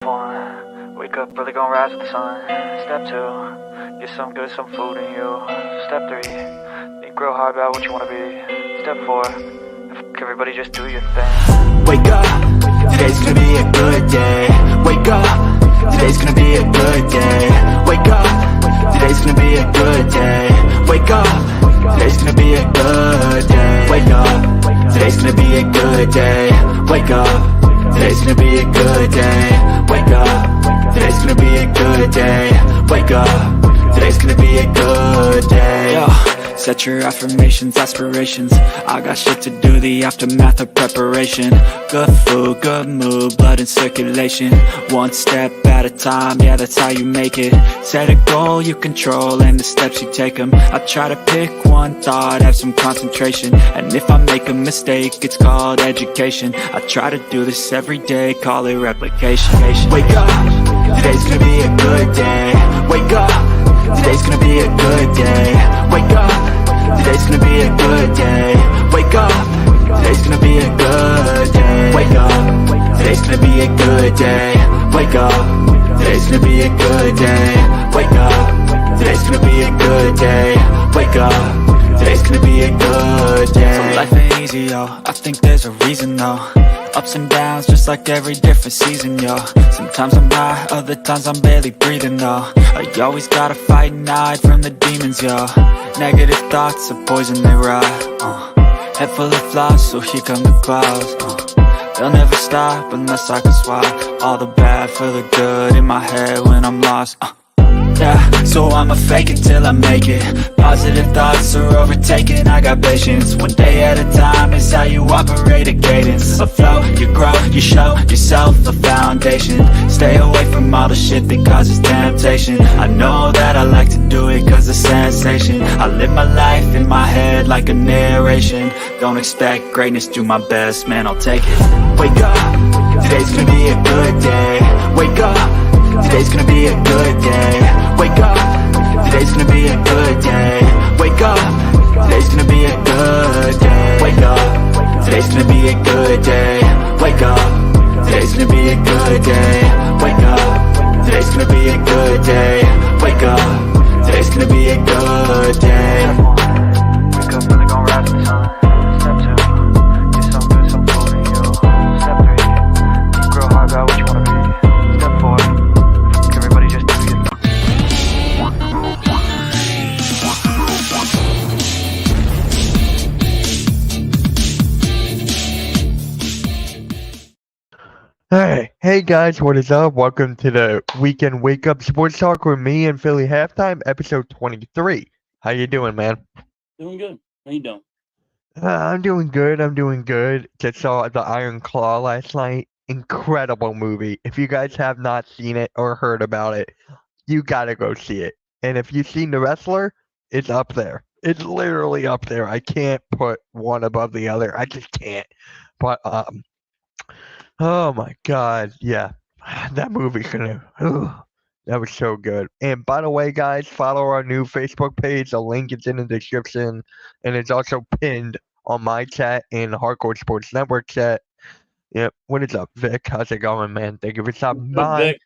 1, wake up, really gonna rise with the sun. Step 2, get some good, some food in you. Step 3, think real hard about what you wanna be. Step 4, everybody just do your thing. Wake up, today's gonna be a good day. Wake up, today's gonna be a good day. Wake up, today's gonna be a good day. Wake up, today's gonna be a good day. Wake up, today's gonna be a good day. Wake up, today's gonna be a good day. Wake up, today's gonna be a good day. Wake up, today's gonna be a good day. Yo, set your affirmations, aspirations. I got shit to do, the aftermath of preparation. Good food, good mood, blood in circulation. One step at a time, yeah, that's how you make it. Set a goal you control and the steps you take them. I try to pick one thought, have some concentration. And if I make a mistake, it's called education. I try to do this every day, call it replication. Wake up, today's gonna be a good day. Wake up, today's gonna be a good day. Wake up, today's gonna be a good day. Wake up, today's gonna be a good day. Wake up, today's gonna be a good day. Wake up, today's gonna be a good day. Wake up, today's gonna be a good day. Wake up, today's gonna be a good day. So life ain't easy, yo, I think there's a reason though. Ups and downs, just like every different season, yo. Sometimes I'm high, other times I'm barely breathing, though. I always gotta fight and hide from the demons, yo. Negative thoughts are poison, they rot. Head full of flies, so here come the clouds. They'll never stop unless I can swap all the bad for the good in my head when I'm lost. Yeah, so I'ma fake it till I make it. Positive thoughts are overtaken, I got patience. One day at a time is how you operate a cadence. A flow, you grow, you show yourself a foundation. Stay away from all the shit that causes temptation. I know that I like to do it cause it's sensation. I live my life in my head like a narration. Don't expect greatness, do my best, man, I'll take it. Wake up, today's gonna be a good day. Wake up, today's gonna be a good day. Wake up, today's gonna be a good day. Wake up, today's gonna be a good day. Wake up, today's gonna be a good day. Wake up, today's gonna be a good day. Wake up, today's gonna be a good day. Wake up, today's gonna be a good day. Wake up, really gonna rise with the sun. Step 2, get some good, some food in you. Step 3, think real hard about what you wanna be. Step 4, everybody just do your thing. Hey guys, what is up? Welcome to the weekend Wakeup Sports Talk with me and Philly Halftime, episode 23. How you doing, man? Doing good. How you doing? I'm doing good. Just saw The Iron Claw last night. Incredible movie. If you guys have not seen it or heard about it, you gotta go see it. And if you've seen The Wrestler, it's up there. It's literally up there. I can't put one above the other. I just can't. But oh my God, yeah, that movie's gonna. That was so good. And by the way, guys, follow our new Facebook page. The link is in the description, and it's also pinned on my chat and the Hardcore Sports Network chat. Yep. What is up, Vic? How's it going, man? Thank you for stopping Good, by. Vic.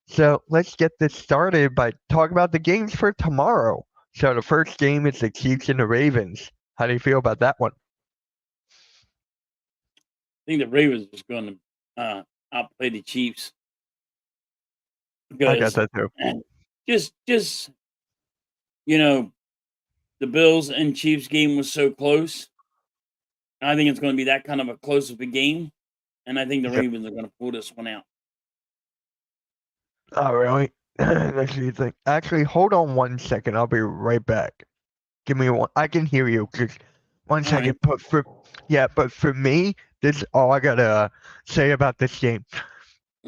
So let's get this started by talking about the games for tomorrow. So the first game is the Chiefs and the Ravens. How do you feel about that one? I think the Ravens is going to outplay the Chiefs. I got that too. Just you know, the Bills and Chiefs game was so close. I think it's going to be that kind of a close of a game, and I think the Yep. Ravens are going to pull this one out. Oh, really? That's what you think. Actually, hold on 1 second. I'll be right back. Give me one. I can hear you. Just 1 second. Right. But for me, this is all I gotta say about this game.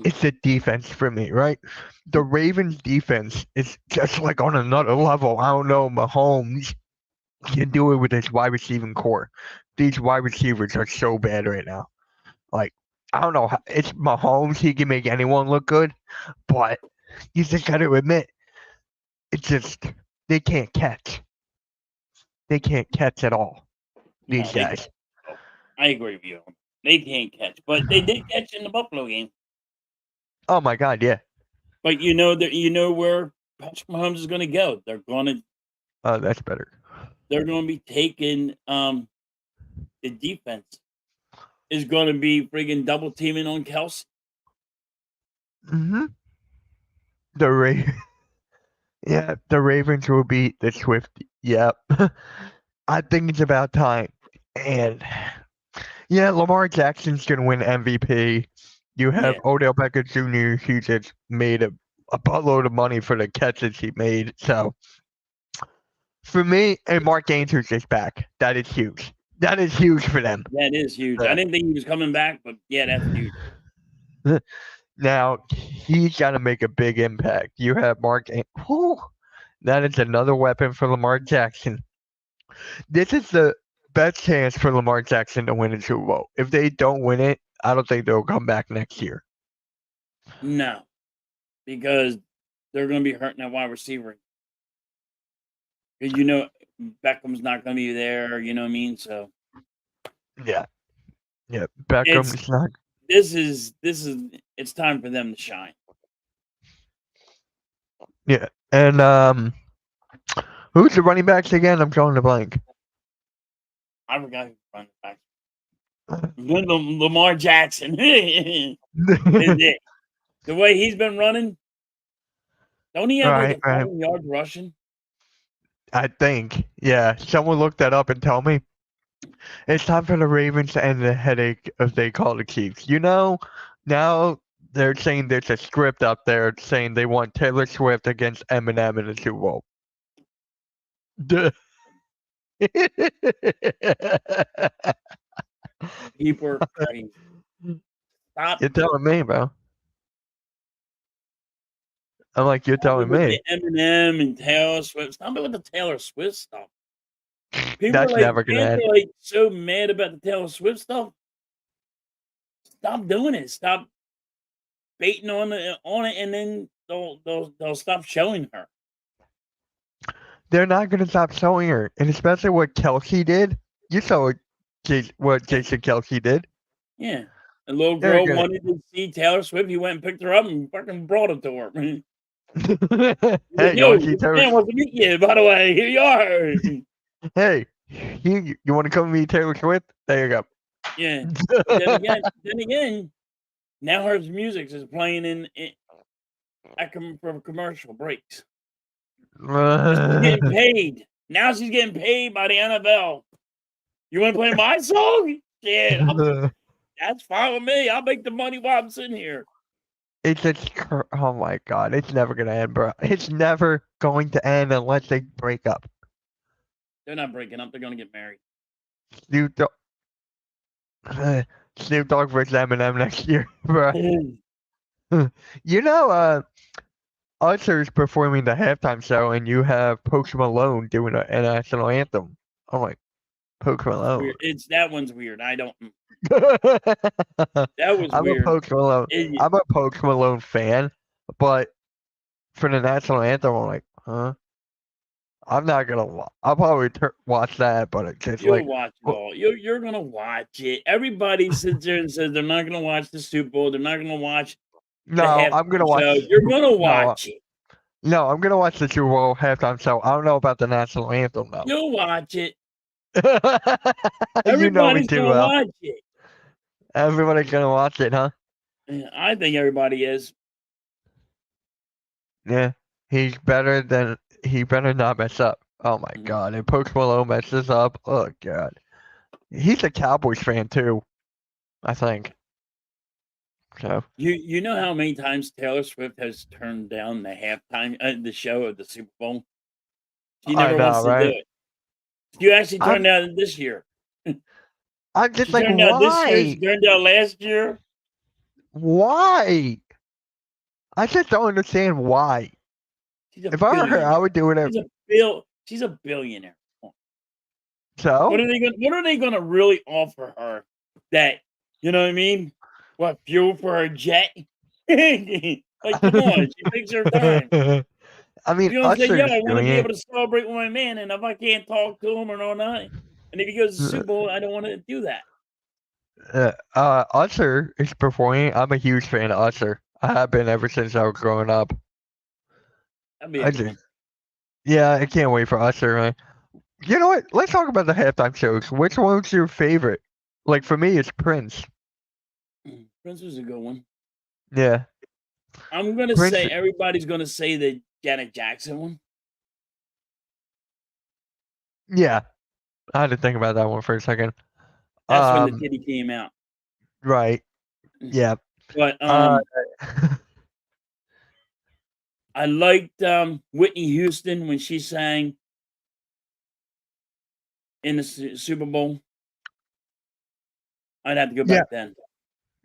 It's the defense for me, right? The Ravens defense is just like on another level. I don't know. Mahomes can do it with his wide receiving core. These wide receivers are so bad right now. Like, I don't know. It's Mahomes. He can make anyone look good, but you just got to admit, it's just they can't catch. They can't catch at all. No, These guys. I agree with you. They can't catch, but they did catch in the Buffalo game. Oh my God, yeah. But where Patrick Mahomes is going to go. They're going That's better. to be taking the defense is going to be friggin' double teaming on Kelsey. Mm-hmm. Yeah, the Ravens will beat the Swift. Yep. I think it's about time. And yeah, Lamar Jackson's gonna win MVP. You have Yeah. Odell Beckham Jr. He just made a buttload of money for the catches he made. So for me, and Mark Andrews is back. That is huge. That is huge for them. That is huge. I didn't think he was coming back, but yeah, that's huge. Now he's got to make a big impact. You have that is another weapon for Lamar Jackson. This is the best chance for Lamar Jackson to win a Super Bowl. If they don't win it, I don't think they'll come back next year. No, because they're going to be hurting that wide receiver. Because Beckham's not going to be there. You know what I mean? So Yeah, Beckham's not. This is it's time for them to shine. Yeah, and who's the running backs again? I'm drawing the blank. I forgot who running back. Lamar Jackson. The way he's been running, don't he have like 1,000 yards rushing? I think. Yeah, someone look that up and tell me. It's time for the Ravens to end the headache as they call the Chiefs. Now they're saying there's a script up there saying they want Taylor Swift against Eminem in the Super Bowl. People are crazy. Stop. You're telling me, bro. I'm like, you're telling me. Eminem and Taylor Swift. Stop it with the Taylor Swift stuff. People That's never gonna end. People are like so mad about the Taylor Swift stuff. Stop doing it. Stop baiting on it, and then they'll stop showing her. They're not gonna stop showing her, and especially what Kelsey did. You saw what Jason Kelsey did. Yeah, a little girl wanted to see Taylor Swift. He went and picked her up and fucking brought it to her. Hey, yo, man wants to meet you. By the way, here you are. Hey, you want to come meet Taylor Swift? There you go. Yeah. then again, now her music is playing from commercial breaks. She's getting paid. Now she's getting paid by the NFL. You want to play my song? Yeah, that's fine with me. I'll make the money while I'm sitting here. It's just, oh my God, it's never gonna end, bro. It's never going to end unless they break up. They're not breaking up. They're gonna get married. Snoop Dogg versus Eminem next year, bro. Usher's performing the halftime show, and you have Post Malone doing a national anthem. I'm like, Post Malone. That one's weird. I don't. That was weird. I'm a Post Malone fan, but for the national anthem, I'm like, huh? I'm not gonna. I'll probably watch that, but it's just You'll watch it all. You're gonna watch it. Everybody sits there and says they're not gonna watch the Super Bowl. They're not gonna watch. No, I'm gonna watch. You're gonna watch it. No, I'm gonna watch the Super Bowl halftime show. I don't know about the national anthem though. You'll watch it. Everybody's gonna watch it. Everybody's gonna watch it, huh? I think everybody is. Yeah, he better not mess up. Oh my God! If Post Malone messes up, oh God, he's a Cowboys fan too, I think. So you know how many times Taylor Swift has turned down the halftime the show of the Super Bowl? She never wants to do it. You actually turned down this year. I'm just like, why? She turned down last year. Why? I just don't understand why. If I were her, I would do it. She's a billionaire. So what are they gonna really offer her that, you know what I mean? What, fuel for her jet? Like, come on, she takes her time. I mean, you know, say, yeah, I want to be able to celebrate with my man, and if I can't talk to him or not, and if he goes to the Super Bowl, I don't want to do that. Usher is performing. I'm a huge fan of Usher. I have been ever since I was growing up. That'd be a I good one. just, yeah, I can't wait for Usher. Right? You know what? Let's talk about the halftime shows. Which one's your favorite? Like for me, it's Prince. Prince was a good one. Yeah, I'm gonna Prince. say everybody's gonna say the Janet Jackson one. Yeah, I had to think about that one for a second. That's when the titty came out. Right. Yeah. But Uh, I liked Whitney Houston when she sang in the Super Bowl. I'd have to go yeah, back then.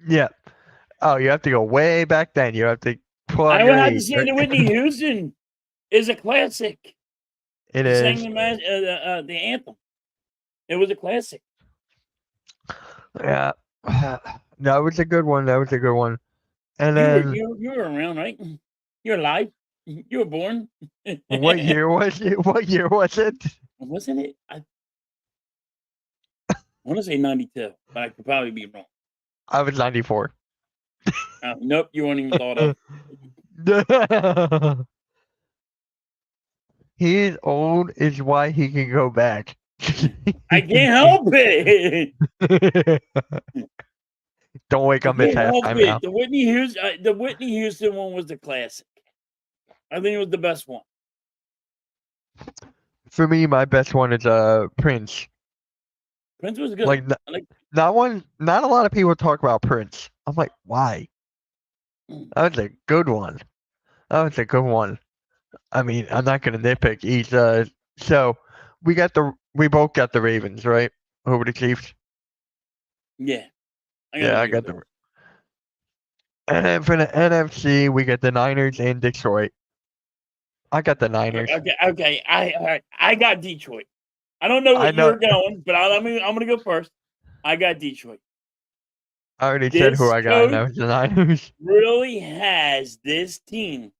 yeah. Oh, you have to go way back then. You have to pull out I would your have to age. say that Whitney Houston is a classic. It She sang is. the anthem. It was a classic. Yeah. That was a good one. That was a good one. And You were then, you were around, right? You're alive. You were born. what year was it? What year was it? Wasn't it? I want to say 92, but I could probably be wrong. I was 94. Nope, you weren't even thought of. He's old is why he can go back. I can't help it. Don't wake up I this can't help halftime it. now. The Whitney Houston one was the classic. I think it was the best one. For me, my best one is Prince. Prince was good. Like not a lot of people talk about Prince. I'm like, why? That was a good one. That was a good one. I mean, I'm not gonna nitpick. He's so we both got the Ravens, right? Over the Chiefs. Yeah. I got the. And then for the NFC, we got the Niners and Detroit. I got the Niners. Okay. I got Detroit. I don't know where you're going, but I'm gonna go first. I got Detroit. I already said who I got. And that was the Niners. Really has this team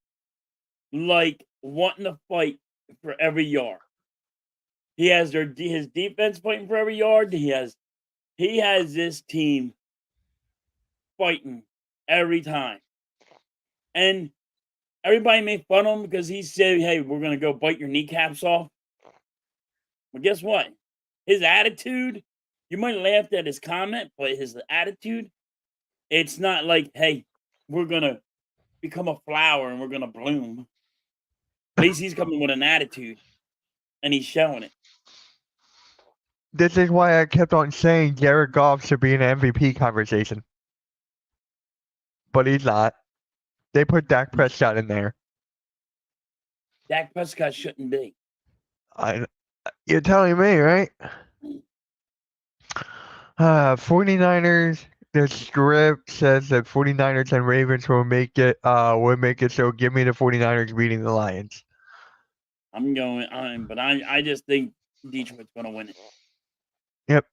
like wanting to fight for every yard. He has his defense fighting for every yard. He has this team fighting every time. And everybody made fun of him because he said, "Hey, we're gonna go bite your kneecaps off." Well, guess what? His attitude, you might have laughed at his comment, but his attitude, it's not like, "Hey, we're gonna become a flower and we're gonna bloom." At least he's coming with an attitude, and he's showing it. This is why I kept on saying Jared Goff should be in an MVP conversation. But he's not. They put Dak Prescott in there. Dak Prescott shouldn't be. You're telling me, right? 49ers, the script says that 49ers and Ravens will make it, so give me the 49ers beating the Lions. But I just think Detroit's going to win it. Yep.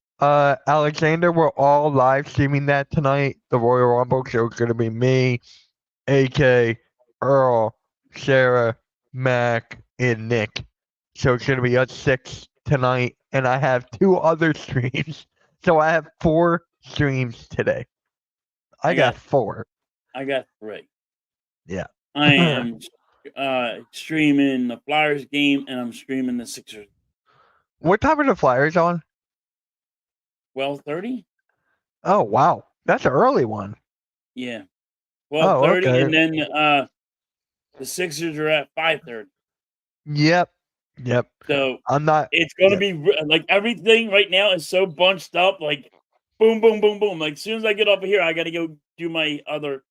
Alexander, we're all live streaming that tonight. The Royal Rumble show is going to be me, AK, Earl, Sarah, Mac, and Nick. So it's going to be us 6 tonight, and I have 2 other streams. So I have 4 streams today. I got 4. I got 3. Yeah. I am streaming the Flyers game, and I'm streaming the Sixers. What time are the Flyers on? 12:30. Oh, wow. That's an early one. Yeah. 12:30, okay. And then the Sixers are at 5:30. Yep. So I'm not. It's going to be like everything right now is so bunched up. Like boom, boom, boom, boom. Like as soon as I get off of here, I got to go do my other.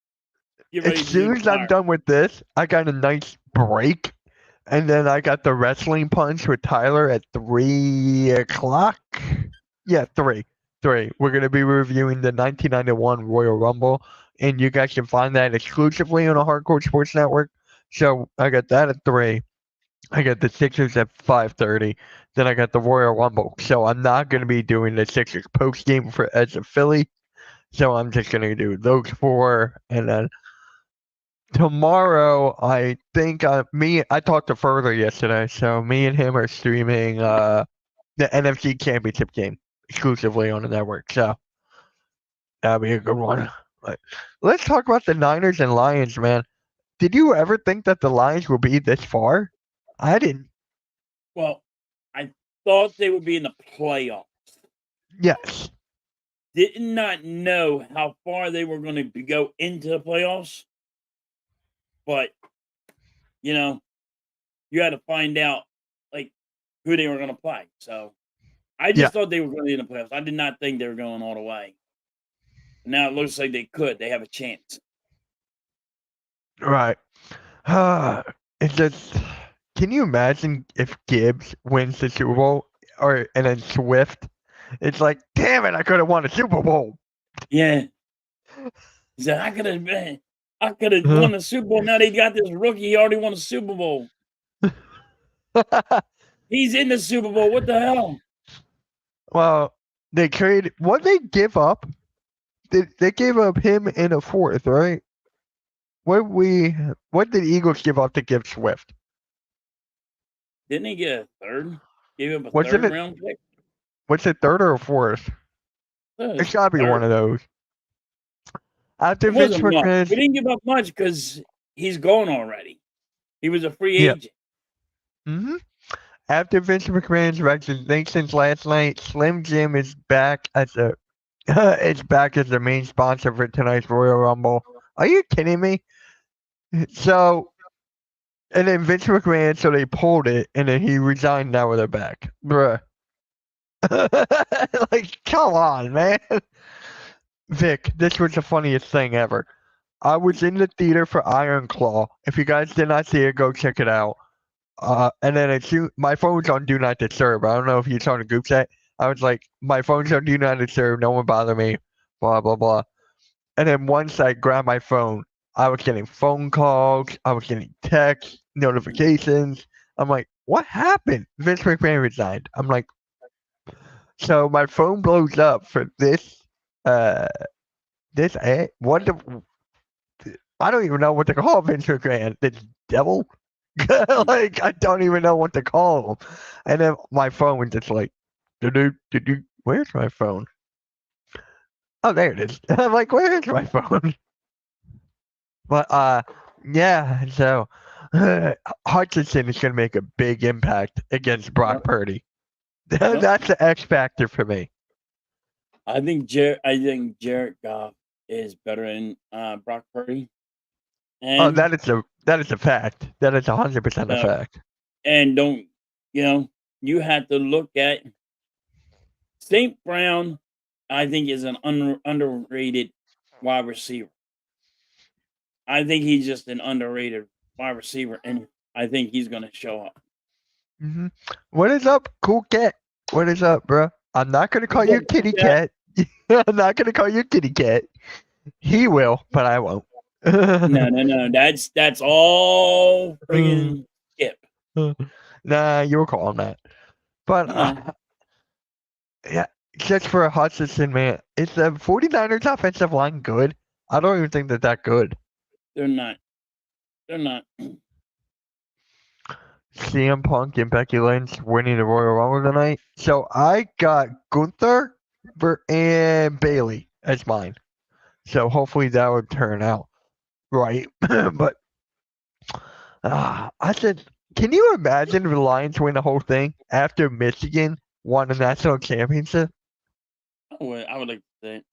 As soon as I'm done with this, I got a nice break, and then I got the wrestling punch with Tyler at 3 o'clock. Yeah, 3. We're gonna be reviewing the 1991 Royal Rumble, and you guys can find that exclusively on the Hardcore Sports Network. So I got that at 3. I got the Sixers at 5:30. Then I got the Royal Rumble. So I'm not gonna be doing the Sixers post game for as a Philly. So I'm just gonna do those 4, and then tomorrow I think I talked to Further yesterday. So me and him are streaming the NFC Championship game exclusively on the network. So that'll be a good one. Like, let's talk about the Niners and Lions, man. Did you ever think that the Lions would be this far? I didn't. Well, I thought they would be in the playoffs. Yes. Did not know how far they were going to go into the playoffs, but you know, you had to find out like who they were going to play. So I Yeah. just thought they were going to be in the playoffs. I did not think they were going all the way. Now it looks like they could. They have a chance. Right. It's just. Can you imagine if Gibbs wins the Super Bowl and then Swift? It's like, damn it, I could have won a Super Bowl. Yeah. He said, I could have won the Super Bowl. Now they got this rookie. He already won a Super Bowl. He's in the Super Bowl. What the hell? Well, they traded. What they give up? They gave up him in a fourth, right? What did the Eagles give up to give Swift? Didn't he get a third? Gave him a What's third it? round pick? What's it, third or fourth? It's gotta be one of those. After It Vince wasn't much. McMahon's, We didn't give up much because he's gone already. He was a free Yeah. agent. hmm After Vince McMahon's resignations last night, Slim Jim is back as the main sponsor for tonight's Royal Rumble. Are you kidding me? So, and then Vince McMahon, so they pulled it, and then he resigned. Now they're back, bruh. Like, come on, man. Vic, this was the funniest thing ever. I was in the theater for Iron Claw. If you guys did not see it, go check it out. And then my phone's on Do Not Disturb. I don't know if you saw the group chat. I was like, my phone's on Do Not Disturb. No one bother me. Blah, blah, blah. And then once I grabbed my phone, I was getting phone calls. I was getting texts, notifications. I'm like, what happened? Vince McMahon resigned. I'm like, so my phone blows up for this, what the, I don't even know what to call Vince McMahon. This devil? Like, I don't even know what to call him. And then my phone was just like, where's my phone? Oh, there it is. I'm like, where's my phone? But, yeah, so Hutchinson is going to make a big impact against Brock Purdy. That's the X factor for me. I think Jared Goff is better than Brock Purdy. Oh, And that is a fact. That is 100% a fact. and you have to look at St. Brown. I think is an underrated wide receiver. I think he's just an underrated wide receiver, and I think he's going to show up. What is up, cool cat? What is up, bro? I'm not gonna call you kitty cat. I'm not gonna call you kitty cat. He will, but I won't. No. That's all friggin' Skip. Nah, you'll call him that. But yeah, just for Hutchinson, man, is the 49ers offensive line good? I don't even think that good. They're not. CM Punk and Becky Lynch winning the Royal Rumble tonight. So I got Gunther and Bailey as mine. So hopefully that would turn out right. But I said, can you imagine if the Lions win the whole thing after Michigan won a national championship? I would like to say it.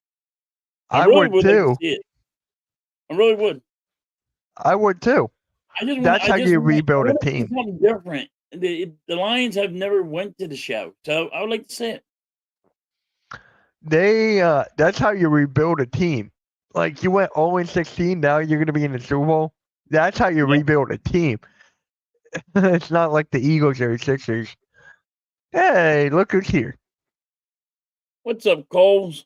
I would too. Like to see it. I really would. I would too. That's how you rebuild a team. Something different. The Lions have never went to the show, so I would like to see it. That's how you rebuild a team. Like, you went 0-16, now you're going to be in the Super Bowl. That's how you rebuild a team. It's not like the Eagles or the Sixers. Hey, look who's here. What's up, Coles?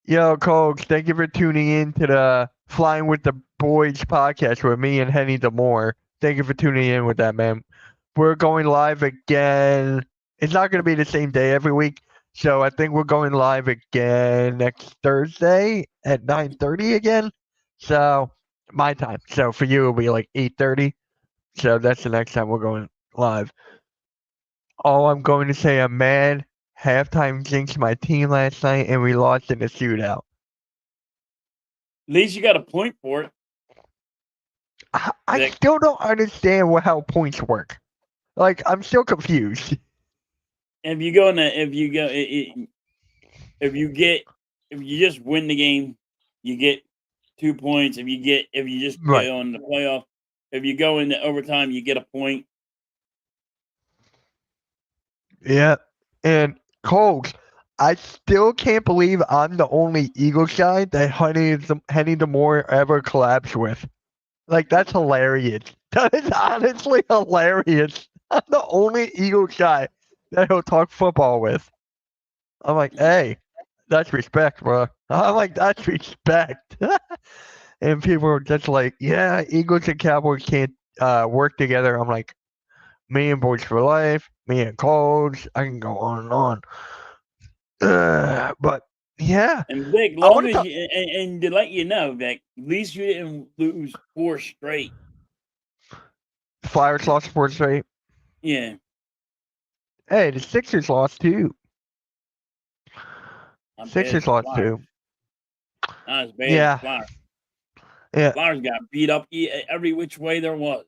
Yo, Coles, thank you for tuning in to the Flying with the Boys podcast with me and Henny Demore. Thank you for tuning in with that, man. We're going live again. It's not going to be the same day every week. So I think we're going live again next Thursday at 9:30 again. So my time. So for you, it'll be like 8:30. So that's the next time we're going live. All I'm going to say, I'm mad. Halftime jinxed my team last night, and we lost in a shootout. least you got a point for it. I still don't understand how points work. Like, I'm still confused. If you go in the, if you just win the game, you get 2 points. If you just Right. go in the playoff, if you go into overtime, you get a point. Yeah. And Colts, I still can't believe I'm the only Eagles guy that Henny the Moore ever collabs with. Like, that's hilarious. That is honestly hilarious. I'm the only Eagles guy that he'll talk football with. I'm like, hey, that's respect, bro. I'm like, that's respect. And people are just like, yeah, Eagles and Cowboys can't work together. I'm like, me and Boys for Life, me and Colts, I can go on and on. But yeah, And Vic, I want long to as talk. you, and to let you know, Vic, at least you didn't lose 4 straight. Flyers lost 4 straight. Yeah. Hey, the Sixers lost too. Not bad as Sixers the lost Flyers. too. Not as bad as the Yeah, Flyers. yeah, Flyers got beat up every which way there was.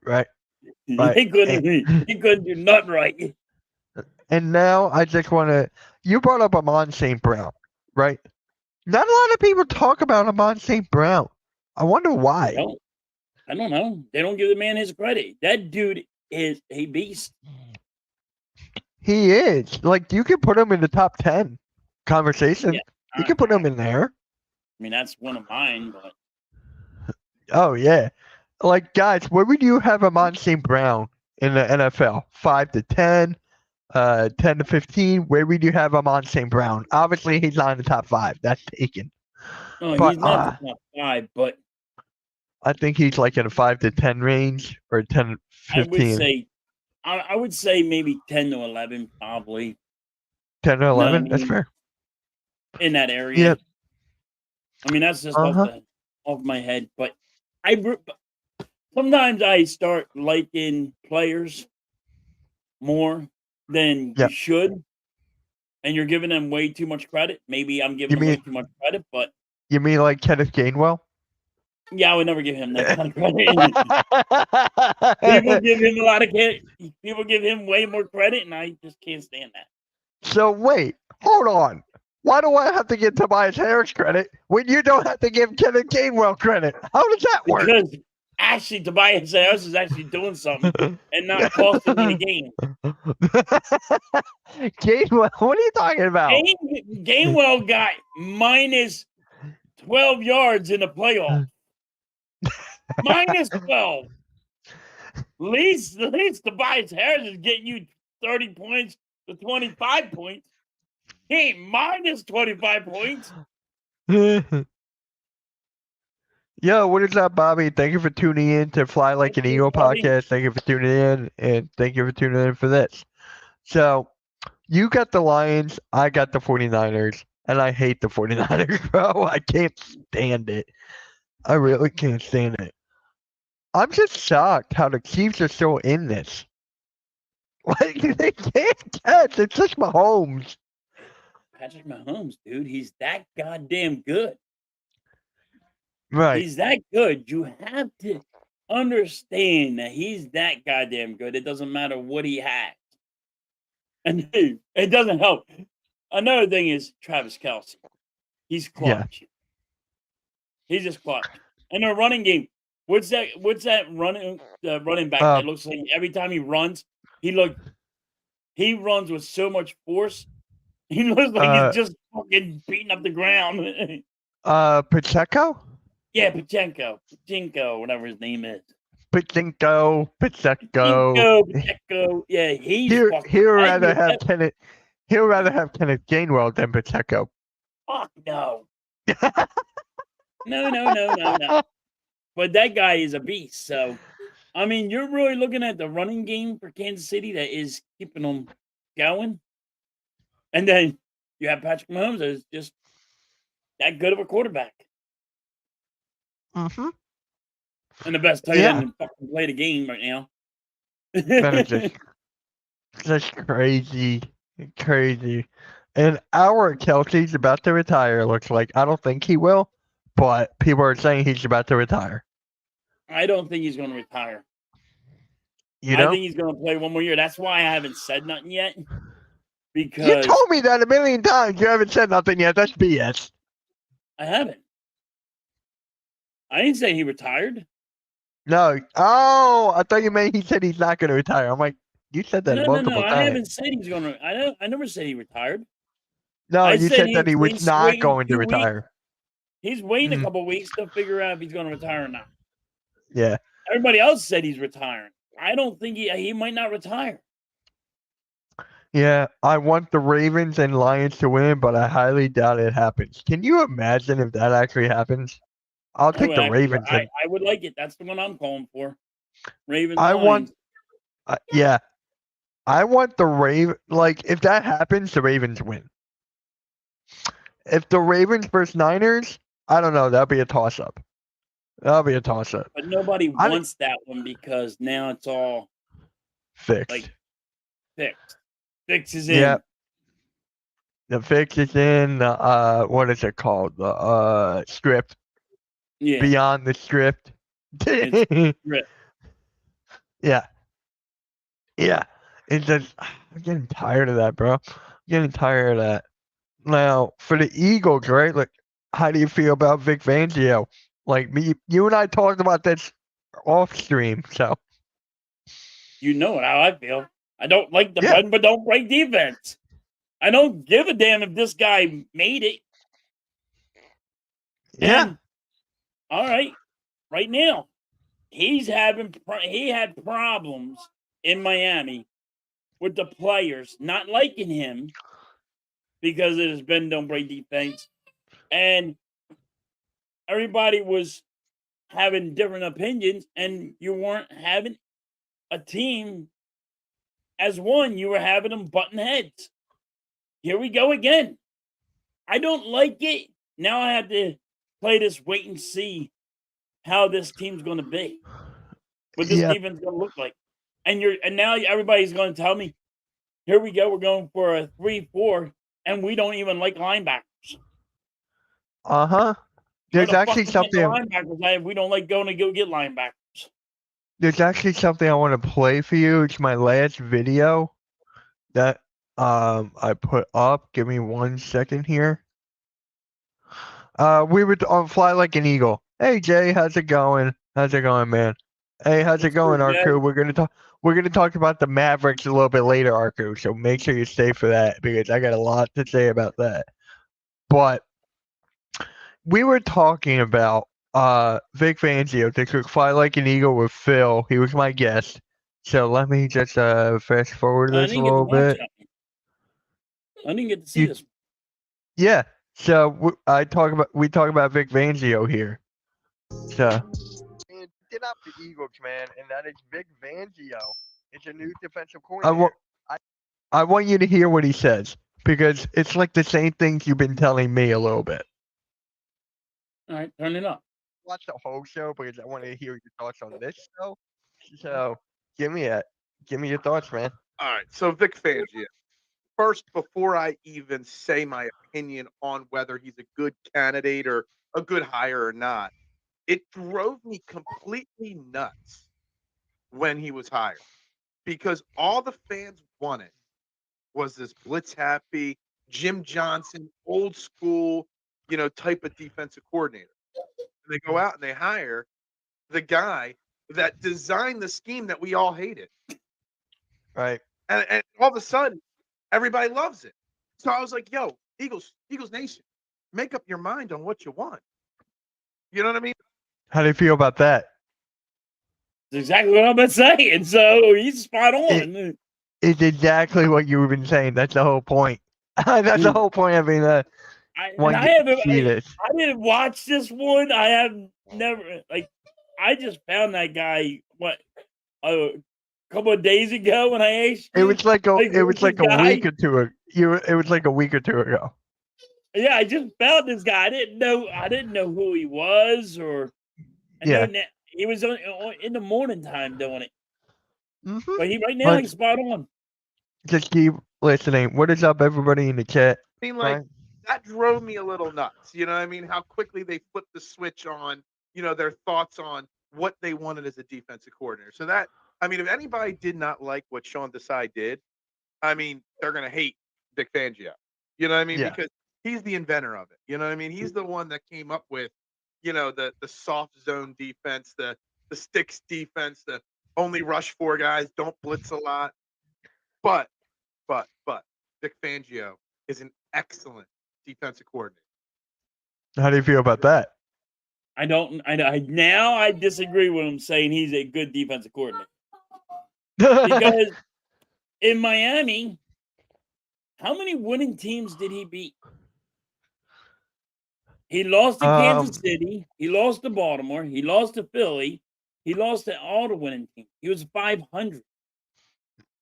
right, right. They couldn't do nothing right. And now I just want to. You brought up Amon St. Brown, right? Not a lot of people talk about Amon St. Brown. I wonder why. I don't know. They don't give the man his credit. That dude is a beast. He is. Like, you can put him in the top 10 conversation. Yeah, You can put him in there. I mean, that's one of mine, but Oh, yeah. Like, guys, where would you have Amon St. Brown in the NFL? 5 to 10, 10 to 15. Where would you have Amon St. Brown? Obviously, he's not in the top 5. That's taken. no, But he's not the top 5. But I think he's like in a 5 to 10 range or 10 to 15. I would say maybe 10 to 11, probably 10 to 11. That's mean? fair. In that area. Yeah. I mean, that's just off my head. But sometimes I start liking players more than Yeah. you should, and you're giving them way too much credit. Maybe I'm giving them way too much credit, but You mean like Kenneth Gainwell? yeah, I would never give him that kind of credit. People give him a lot of credit. People give him way more credit, and I just can't stand that. So wait, hold on. Why do I have to give Tobias Harris credit when you don't have to give Kenneth Gainwell credit? How does that work? Because actually, Tobias Harris is actually doing something and not costing me the game. Gainwell, what are you talking about? Gainwell got minus 12 yards in the playoff. Minus 12. At least Tobias Harris is getting you 30 points to 25 points. He ain't minus 25 points. Yo, what is up, Bobby? Thank you for tuning in to Fly Like an Eagle podcast. Thank you for tuning in, and thank you for tuning in for this. So, you got the Lions, I got the 49ers, and I hate the 49ers, bro. I can't stand it. I really can't stand it. I'm just shocked how the Chiefs are still in this. Like, they can't catch. It's just Mahomes. Patrick Mahomes, dude, he's that goddamn good. Right. He's that good. You have to understand that he's that goddamn good. It doesn't matter what he has. And it doesn't help. Another thing is Travis Kelce. He's clutch. He's just clutch. And their running game. What's that running back that looks like every time he runs, he runs with so much force. He looks like he's just fucking beating up the ground. Pacheco? Yeah, Pachenko, whatever his name is. Pacheco. Yeah, he's he'd rather have Kenneth Gainwell than Pacheco. Fuck no. No. But that guy is a beast. So, I mean, you're really looking at the running game for Kansas City that is keeping them going. And then you have Patrick Mahomes as just that good of a quarterback. Mm-hmm. And the best tight end to fucking play the game right now. That is just crazy. And our Kelsey's about to retire, looks like. I don't think he will, but people are saying he's about to retire. I don't think he's going to retire. You I know? think he's going to play one more year. That's why I haven't said nothing yet. You Because told me that a million times. You haven't said nothing yet. That's BS. I haven't. I didn't say he retired. No. Oh, I thought you meant he said he's not going to retire. I'm like, you said that multiple I times. haven't said he's going to. I never said he retired. No, I you said that he was he's not waiting going to 2 weeks. retire. He's waiting Mm. a couple weeks to figure out if he's going to retire or not. Yeah. Everybody else said he's retiring. I don't think he might not retire. Yeah, I want the Ravens and Lions to win, but I highly doubt it happens. Can you imagine if that actually happens? I'll take the Ravens. I would like it. That's the one I'm calling for. Ravens. I Lions. want, yeah, I want the Raven. Like, if that happens, the Ravens win. If the Ravens versus Niners, I don't know. That'll be a toss-up. That'll be a toss-up. But nobody wants that one because now it's all fixed. Like fixed. Fix is in. Yeah. The fix is in. What is it called? The script. Yeah. Beyond the script. Script. Yeah. Yeah. It's just, I'm getting tired of that, bro. I'm getting tired of that. Now, for the Eagles, right? Like, how do you feel about Vic Fangio? Like, you and I talked about this off stream, so. You know how I feel. I don't like the bend but don't break defense. I don't give a damn if this guy made it. Yeah. And, all right. Right now, he had problems in Miami with the players not liking him because of his bend don't break defense. And everybody was having different opinions, and you weren't having a team as one. You were having them button heads. Here we go again. I don't like it. Now I have to play this wait and see how this team's going to be. What this defense going to look like. And now everybody's going to tell me, here we go. We're going for a 3-4, and we don't even like linebackers. Uh-huh. There's actually something. Linebackers, we don't like going to go get linebackers. There's actually something I want to play for you. It's my last video that I put up. Give me 1 second here. We were on Fly Like an Eagle. Hey Jay, how's it going? How's it going, man? Hey, how's it going, Arku? We're gonna talk about the Mavericks a little bit later, Arku. So make sure you stay for that because I got a lot to say about that. But we were talking about Vic Fangio to Fly Like an Eagle with Phil. He was my guest. So let me just fast forward this a little bit. I didn't get to see this. Yeah. So we talk about Vic Fangio here. So and get up the Eagles, man, and that is Vic Fangio. It's a new defensive coordinator. I want you to hear what he says because it's like the same things you've been telling me a little bit. All right, turn it up. Watch the whole show because I want to hear your thoughts on this show. So give me your thoughts, man. All right, so Vic Fangio. First, before I even say my opinion on whether he's a good candidate or a good hire or not, it drove me completely nuts when he was hired because all the fans wanted was this blitz happy Jim Johnson, old school, type of defensive coordinator. And they go out and they hire the guy that designed the scheme that we all hated. Right. And all of a sudden, everybody loves it. So I was like, yo, Eagles Nation, make up your mind on what you want. You know what I mean? How do you feel about that? That's exactly what I've been saying. So he's spot on. It's exactly what you've been saying. That's the whole point. That's the whole point of being I didn't watch this one. I have never I just found that guy a couple of days ago when I asked you. It was like a week or two ago. It was like a week or two ago. Yeah, I just found this guy. I didn't know who he was or he was in the morning time doing it. Mm-hmm. But he's spot on. Just keep listening. What is up, everybody in the chat? I mean, that drove me a little nuts. You know what I mean? How quickly they flipped the switch on, their thoughts on what they wanted as a defensive coordinator. So that, I mean, if anybody did not like what Sean Desai did, I mean, they're going to hate Vic Fangio. You know what I mean? Yeah. Because he's the inventor of it. You know what I mean? He's the one that came up with, the soft zone defense, the sticks defense, the only rush four guys, don't blitz a lot. But Vic Fangio is an excellent defensive coordinator. How do you feel about that? Now I disagree with him saying he's a good defensive coordinator. Because in Miami, how many winning teams did he beat? He lost to Kansas City. He lost to Baltimore. He lost to Philly. He lost to all the winning teams. He was 500.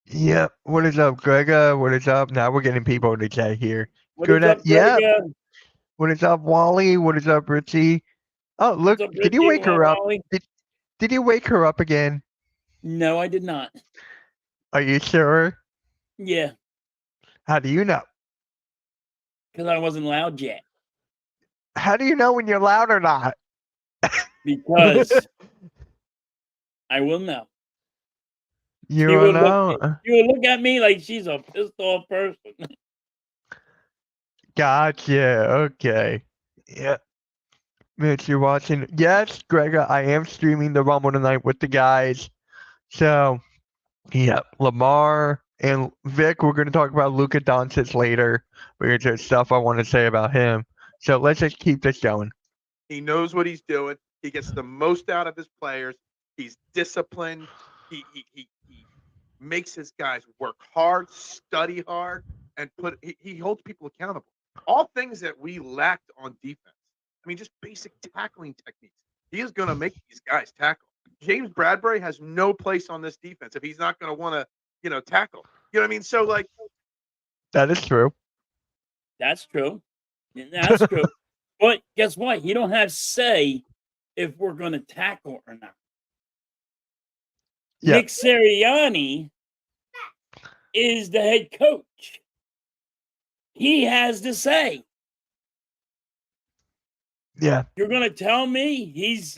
Yep. What is up, Grega? What is up? Now we're getting people in the chat here. What is up, Yep. Grega? What is up, Wally? What is up, Richie? Oh, look. What's up, Did you Richie? wake her up? Wally? Did you wake her up again? No, I did not. Are you sure? Yeah, How do you know? because I wasn't loud yet. How do you know when you're loud or not? Because I will know. You will know. You will look at me like she's a pissed off person. Gotcha. Okay. Yeah. Mitch, you're watching. Yes, Grega, I am streaming the Rumble tonight with the guys. So, yeah, Lamar and Vic, we're going to talk about Luka Doncic later. There's stuff I want to say about him. So let's just keep this going. He knows what he's doing. He gets the most out of his players. He's disciplined. He makes his guys work hard, study hard, and he holds people accountable. All things that we lacked on defense. I mean, just basic tackling techniques. He is going to make these guys tackle. James Bradbury has no place on this defense if he's not going to want to, tackle. You know what I mean? So, like, that is true. That's true. That's true. But guess what? He don't have say if we're going to tackle or not. Yeah. Nick Sirianni is the head coach. He has to say. Yeah. You're going to tell me he's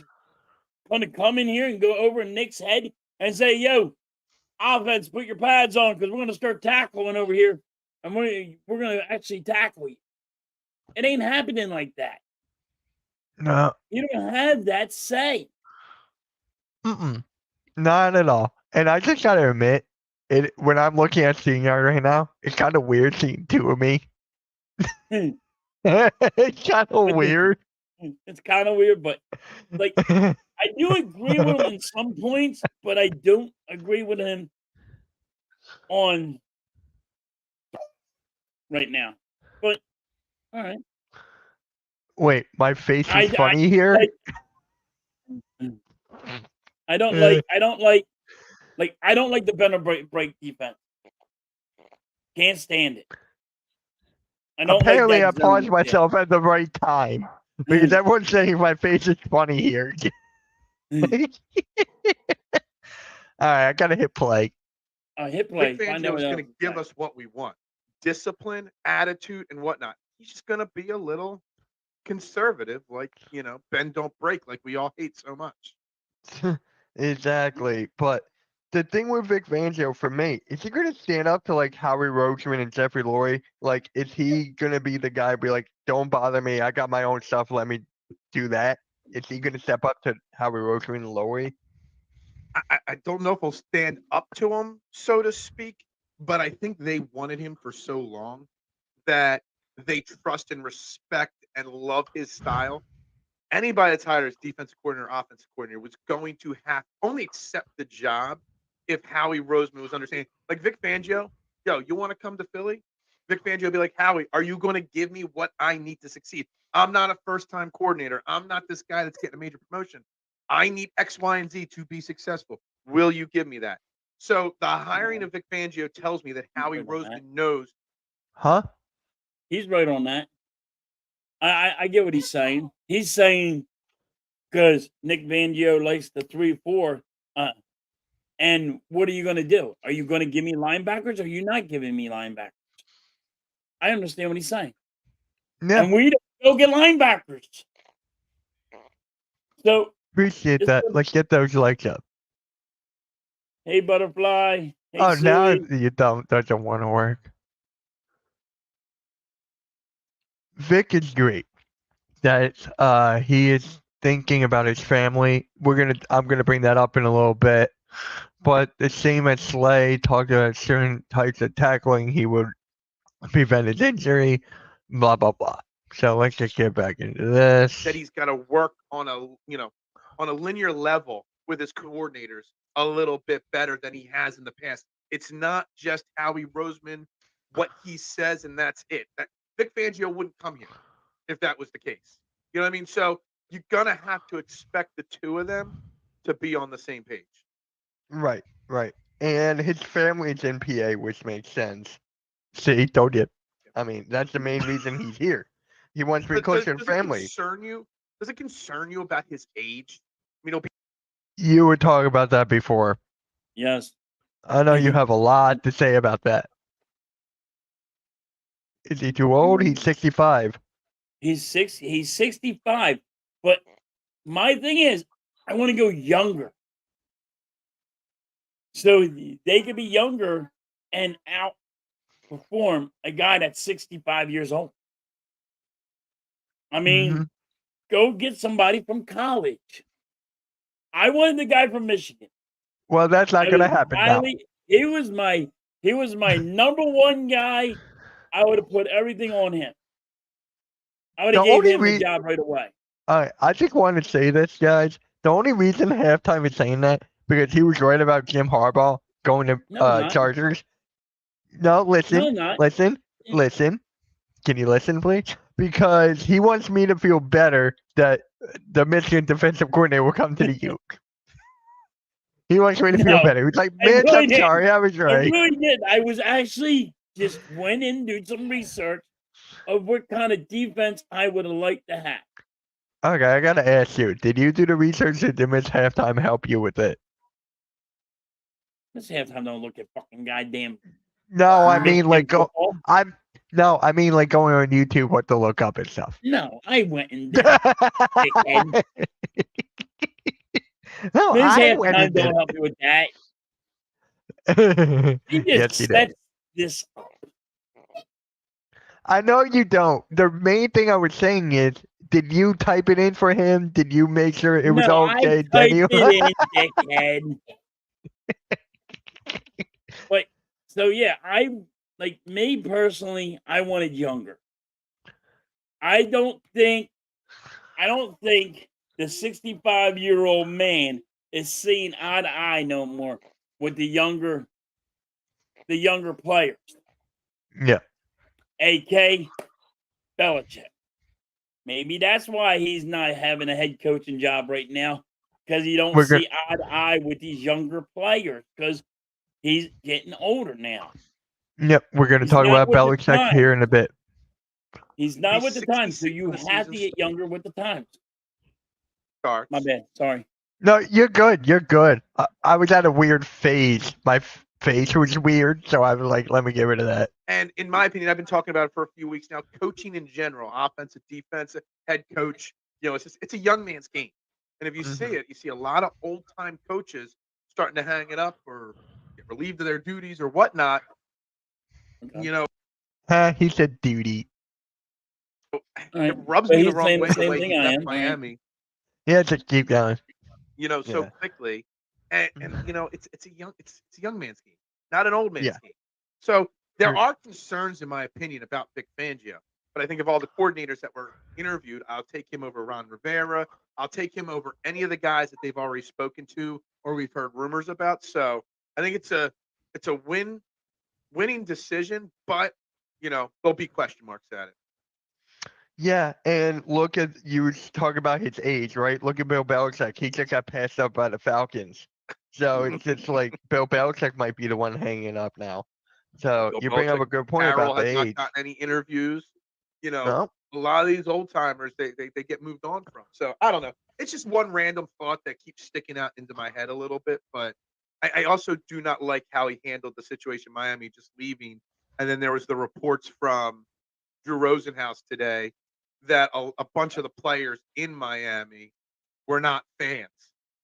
going to come in here and go over Nick's head and say, yo, offense, put your pads on because we're going to start tackling over here. And we're going to actually tackle you. It ain't happening like that. No. You don't have that say. Not at all. And I just got to admit, when I'm looking at StreamYard right now, it's kind of weird seeing two of me. It's kind of weird. It's kind of weird, but like I do agree with him in some points, but I don't agree with him on right now. But all right. Wait, my face is funny here? I don't like the bend or break defense. Can't stand it. Apparently, I paused myself at the right time because everyone's saying my face is funny here. All right, I gotta hit play. Hit play. Vic Fangio is going to give us what we want: discipline, attitude, and whatnot. He's just going to be a little conservative, like bend don't break, like we all hate so much. Exactly, but the thing with Vic Fangio for me, is he going to stand up to like Howie Roseman and Jeffrey Lurie? Like, is he going to be the guy be like, don't bother me, I got my own stuff, let me do that? Is he going to step up to Howie Roseman and Lurie? I don't know if he'll stand up to him, so to speak, but I think they wanted him for so long that they trust and respect and love his style. Anybody that's hired as defensive coordinator or offensive coordinator was going to have only accept the job if Howie Roseman was understanding. Like Vic Fangio, yo, you want to come to Philly? Vic Fangio will be like, Howie, are you going to give me what I need to succeed? I'm not a first-time coordinator. I'm not this guy that's getting a major promotion. I need X, Y, and Z to be successful. Will you give me that? So the hiring of Vic Fangio tells me that Howie Roseman knows. Huh? He's right on that. I get what he's saying. He's saying because Nick Fangio likes the 3-4. And what are you going to do? Are you going to give me linebackers or are you not giving me linebackers? I understand what he's saying. Yeah, and we don't go get linebackers. So, appreciate this that. one, Let's get those likes up. hey Butterfly, hey Oh, now Suey. you doesn't want to work. Vic is great. That he is thinking about his family. I'm gonna bring that up in a little bit. But the same as Slay talked about certain types of tackling, he would prevent his injury, blah blah blah. So let's just get back into this. That he's got to work on a linear level with his coordinators a little bit better than he has in the past. It's not just Howie Roseman, what he says, and that's it. Vic Fangio wouldn't come here if that was the case. You know what I mean? So you're gonna have to expect the two of them to be on the same page. Right, right. And his family's in PA, which makes sense. See, told you. I mean, that's the main reason he's here. He wants to be But closer to does it family. concern you? Does it concern you about his age? I mean, You were talking about that before. Yes. I know you have a lot to say about that. Is he too old? He's 65. He's 65. But my thing is, I want to go younger. So they could be younger and outperform a guy that's 65 years old. I mean, go get somebody from college. I wanted the guy from Michigan. Well, that's not going to happen now. He was my number one guy. I would have put everything on him. I would have gave him the job right away. I just want to say this, guys. The only reason halftime is saying that because he was right about Jim Harbaugh going to Chargers. No, listen, listen. Can you listen, please? Because he wants me to feel better that the Michigan defensive coordinator will come to the U. He wants me to feel better. He's like, Mitch, I'm sorry, I was right. I really did. I was actually just went in and did some research of what kind of defense I would have liked to have. Okay, I gotta ask you, did you do the research or did Mitch halftime help you with it? This halftime don't look at fucking goddamn. No, I mean like I mean like going on YouTube what to look up and stuff. No, I went and did it. No, Mitch I went halftime and did don't help you with that. He just yes, he sets did. this up. I know you don't. The main thing I was saying is, did you type it in for him? Did you make sure it was okay? I typed it in, dickhead. But so yeah, I like me personally. I wanted younger. I don't think the 65-year-old man is seeing eye to eye no more with the younger players. Yeah. AK Belichick. Maybe that's why he's not having a head coaching job right now, because he don't see eye to eye with these younger players because he's getting older now. Yep, we're going to talk about Belichick here in a bit. He's not with the times, so you have to get younger with the times. My bad. Sorry. No, you're good. You're good. I was at a weird phase. My face was weird, so I was like, let me get rid of that. And in my opinion, I've been talking about it for a few weeks now. Coaching in general, offensive, defensive, head coach, it's a young man's game. And if you see it, you see a lot of old time coaches starting to hang it up or get relieved of their duties or whatnot. Okay. He said duty. It rubs me the wrong way the way he left Miami. Yeah, just keep going. So quickly, and it's a young man's game, not an old man's game. So there are concerns, in my opinion, about Vic Fangio. But I think of all the coordinators that were interviewed, I'll take him over Ron Rivera. I'll take him over any of the guys that they've already spoken to or we've heard rumors about. So I think it's a winning decision, but there'll be question marks at it. Yeah, and look at you talk about his age, right? Look at Bill Belichick. He just got passed up by the Falcons. So it's just like Bill Belichick might be the one hanging up now. So you bring up a good point about the age. Not got any interviews. A lot of these old timers they get moved on from. So I don't know. It's just one random thought that keeps sticking out into my head a little bit. But I also do not like how he handled the situation, Miami just leaving, and then there was the reports from Drew Rosenhaus today that a bunch of the players in Miami were not fans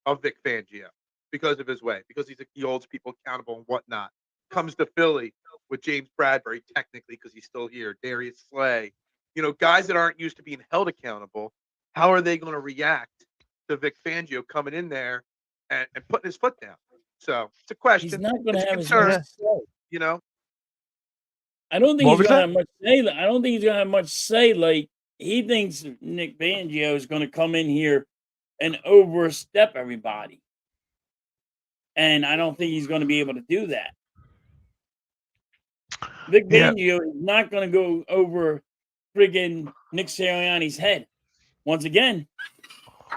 of Vic Fangio because of his way, because he holds people accountable and whatnot. Comes to Philly with James Bradbury, technically, because he's still here, Darius Slay, guys that aren't used to being held accountable. How are they going to react to Vic Fangio coming in there and putting his foot down? So it's a question. He's not going to have concern, as much say. I don't think What he's was going to that? have much say. I don't think he's going to have much say. Like, he thinks Nick Fangio is going to come in here and overstep everybody. And I don't think he's going to be able to do that. Vic Fangio is not going to go over friggin' Nick Sirianni's head. Once again,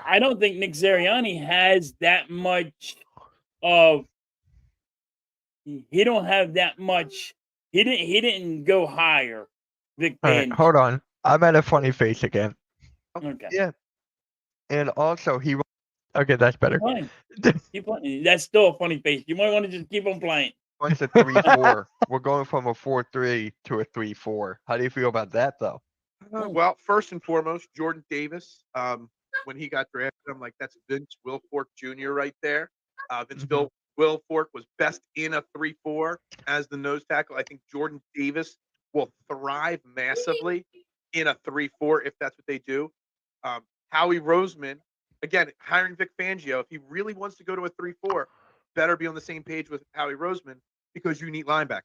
I don't think Nick Sirianni has that much of. He don't have that much. He didn't go higher. Vic All right, Fangio. hold on. I'm at a funny face again. Okay. Yeah. And also, okay, that's better. Fine. Keep playing. That's still a funny face. You might want to just keep on playing. It's a 3-4. We're going from a 4-3 to a 3-4. How do you feel about that, though? Well, first and foremost, Jordan Davis, when he got drafted, I'm like, that's Vince Wilfork Jr. right there. Vince Wilfork was best in a 3-4 as the nose tackle. I think Jordan Davis will thrive massively in a 3-4 if that's what they do. Howie Roseman, again, hiring Vic Fangio, if he really wants to go to a 3-4, better be on the same page with Howie Roseman because you need linebackers.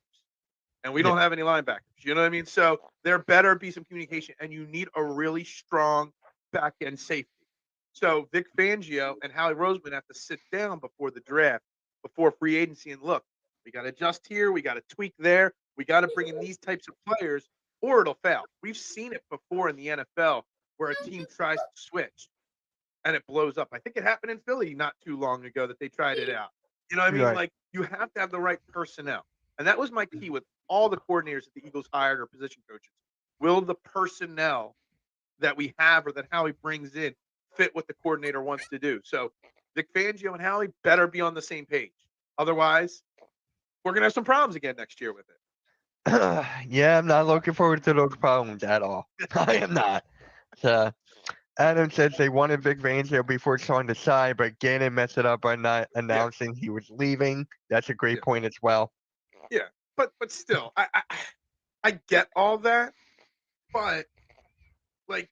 And we don't have any linebackers. You know what I mean? So there better be some communication, and you need a really strong back-end safety. So Vic Fangio and Howie Roseman have to sit down before the draft, before free agency, and look, we got to adjust here, we got to tweak there, we got to bring in these types of players, or it'll fail. We've seen it before in the NFL where a team tries to switch, and it blows up. I think it happened in Philly not too long ago that they tried it out. You know what I mean? Right. Like, you have to have the right personnel. And that was my key with all the coordinators that the Eagles hired or position coaches. Will the personnel that we have or that Howie brings in fit what the coordinator wants to do? So Vic Fangio and Howie better be on the same page. Otherwise, we're going to have some problems again next year with it. Yeah, I'm not looking forward to those problems at all. I am not. So, Adam says they wanted Vic Fangio before Sean decided, but Gannon messed it up by not announcing he was leaving. That's a great point as well. Yeah, but still, I get all that, but like,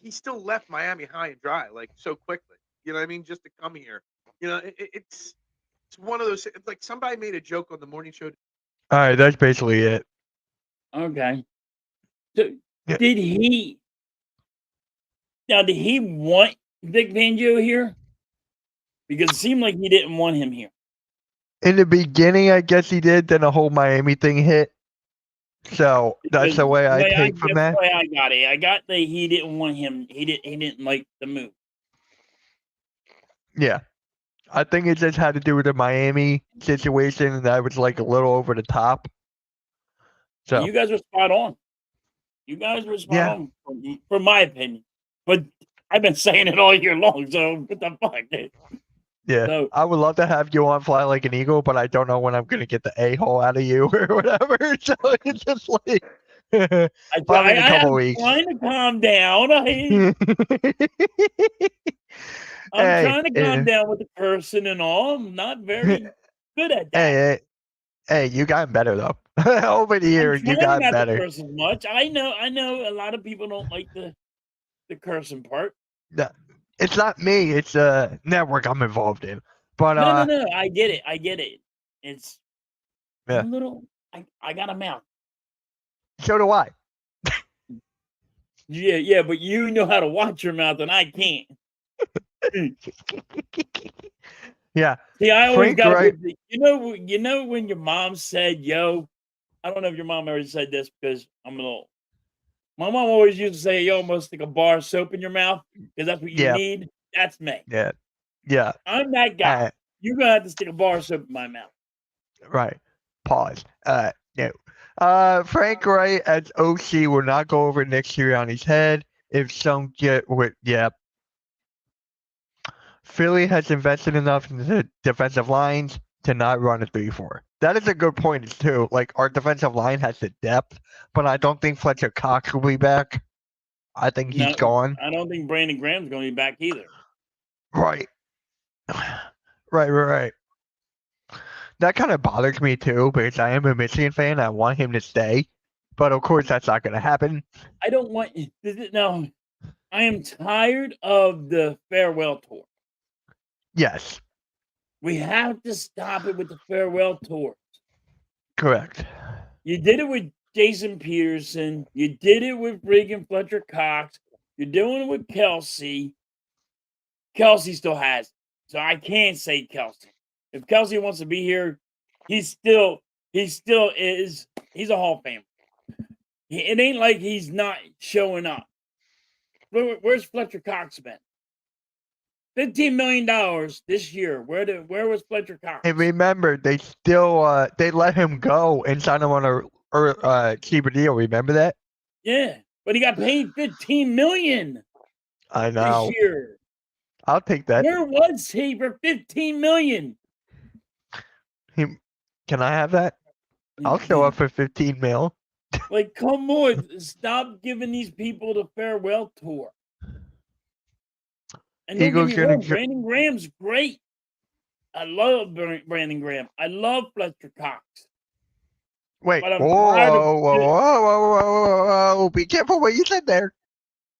he still left Miami high and dry like so quickly. You know what I mean? Just to come here. You know, it's one of those. It's like somebody made a joke on the morning show. All right, that's basically it. Okay. So did he want Vic Fangio here? Because it seemed like he didn't want him here. In the beginning, I guess he did. Then the whole Miami thing hit. So that's the way I take from that. That's the way I got it. I got that he didn't want him. He didn't like the move. Yeah. I think it just had to do with the Miami situation, and that was like a little over the top. So you guys were spot on. You guys were spot on, from my opinion. But I've been saying it all year long, so what the fuck? Yeah, so, I would love to have you on Fly Like an Eagle, but I don't know when I'm going to get the a-hole out of you or whatever. So it's just like probably in a couple weeks. I'm trying to calm down. I'm trying to calm down with the person and all. I'm not very good at that. Hey, you got better though. Over the years, you got better. To curse as much. I know. A lot of people don't like the cursing part. No, it's not me. It's a network I'm involved in. But no. I get it. It's a little. I got a mouth. So do I. Yeah, but you know how to watch your mouth, and I can't. Yeah. See, I always got you know when your mom said, "Yo," I don't know if your mom ever said this because I'm an old. My mom always used to say, "Yo, almost stick a bar of soap in your mouth because that's what you need." That's me. Yeah. I'm that guy. You're gonna have to stick a bar of soap in my mouth. Right. Pause. No. Frank Wright as OC will not go over Nick Sirianni's head if some get with Philly has invested enough in the defensive lines to not run a 3-4. That is a good point too. Like our defensive line has the depth, but I don't think Fletcher Cox will be back. I think he's gone. I don't think Brandon Graham's going to be back either. Right. Right. That kind of bothers me too because I am a Michigan fan. I want him to stay, but of course that's not going to happen. I don't want no. I am tired of the farewell tour. Yes. We have to stop it with the farewell tours. Correct. You did it with Jason Peterson. You did it with Regan Fletcher Cox. You're doing it with Kelsey. Kelsey still has it, so I can't say Kelsey. If Kelsey wants to be here, he still is. He's a Hall of Famer. It ain't like he's not showing up. Where's Fletcher Cox been? $15 million this year. Where was Fletcher Cox? And remember, they still they let him go and sign him on a cheaper deal. Remember that? Yeah, but he got paid $15 million. I know. This year. I'll take that. Where was he for $15 million? Can I have that? I'll show up for 15 mil. Like, come on, stop giving these people the farewell tour. And don't get me wrong, Brandon Graham's great. I love Brandon Graham. I love Fletcher Cox. Wait, whoa. Be careful what you said there.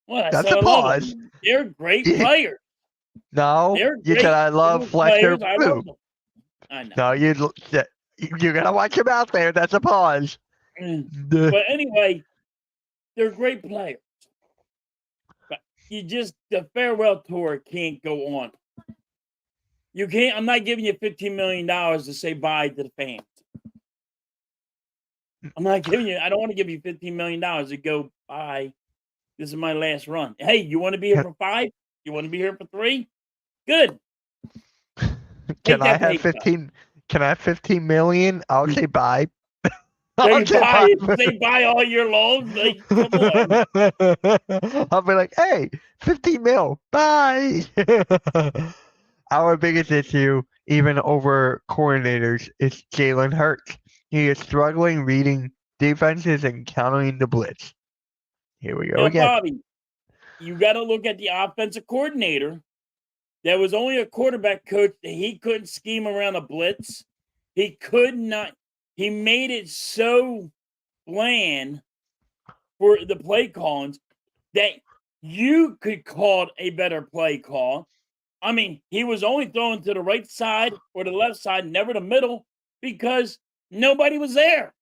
Well, that's a pause. They're great players. No, you said I love Fletcher. I love them. I know. No, you gotta watch him out there. That's a pause. But anyway, they're great players. But the farewell tour can't go on. You can't. I'm not giving you $15 million to say bye to the fans. I'm not giving you. I don't want to give you $15 million to go bye. This is my last run. Hey, you want to be here for 5? You want to be here for 3? Good. Can I have 15? Can I have 15 million? I'll say bye. Say bye all year long. Like, come on. I'll be like, hey, 15 mil. Bye. Our biggest issue, even over coordinators, is Jalen Hurts. He is struggling reading defenses and countering the blitz. Here we go again. Bobby, you got to look at the offensive coordinator. There was only a quarterback coach that he couldn't scheme around a blitz. He could not. He made it so bland for the play callings that you could call a better play call. I mean, he was only throwing to the right side or the left side, never the middle, because nobody was there.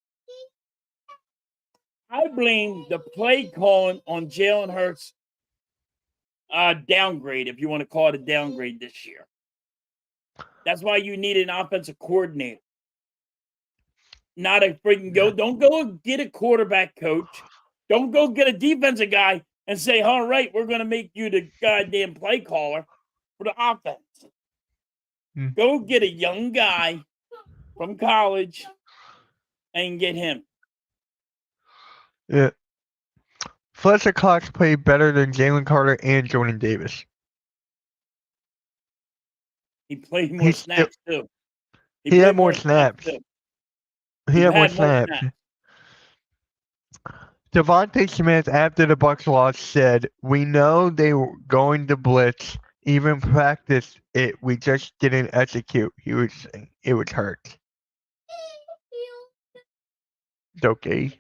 I blame the play calling on Jalen Hurts' downgrade, if you want to call it a downgrade this year. That's why you need an offensive coordinator. Not a freaking don't go get a quarterback coach. Don't go get a defensive guy and say, all right, we're going to make you the goddamn play caller for the offense. Go get a young guy from college and get him. Yeah. Fletcher Cox played better than Jalen Carter and Jordan Davis. He played more snaps, too. He had more snaps. He had more snaps. Devontae Smith, after the Bucs loss, said, "We know they were going to blitz, even practice it. We just didn't execute." He was saying it was hurt. It's okay.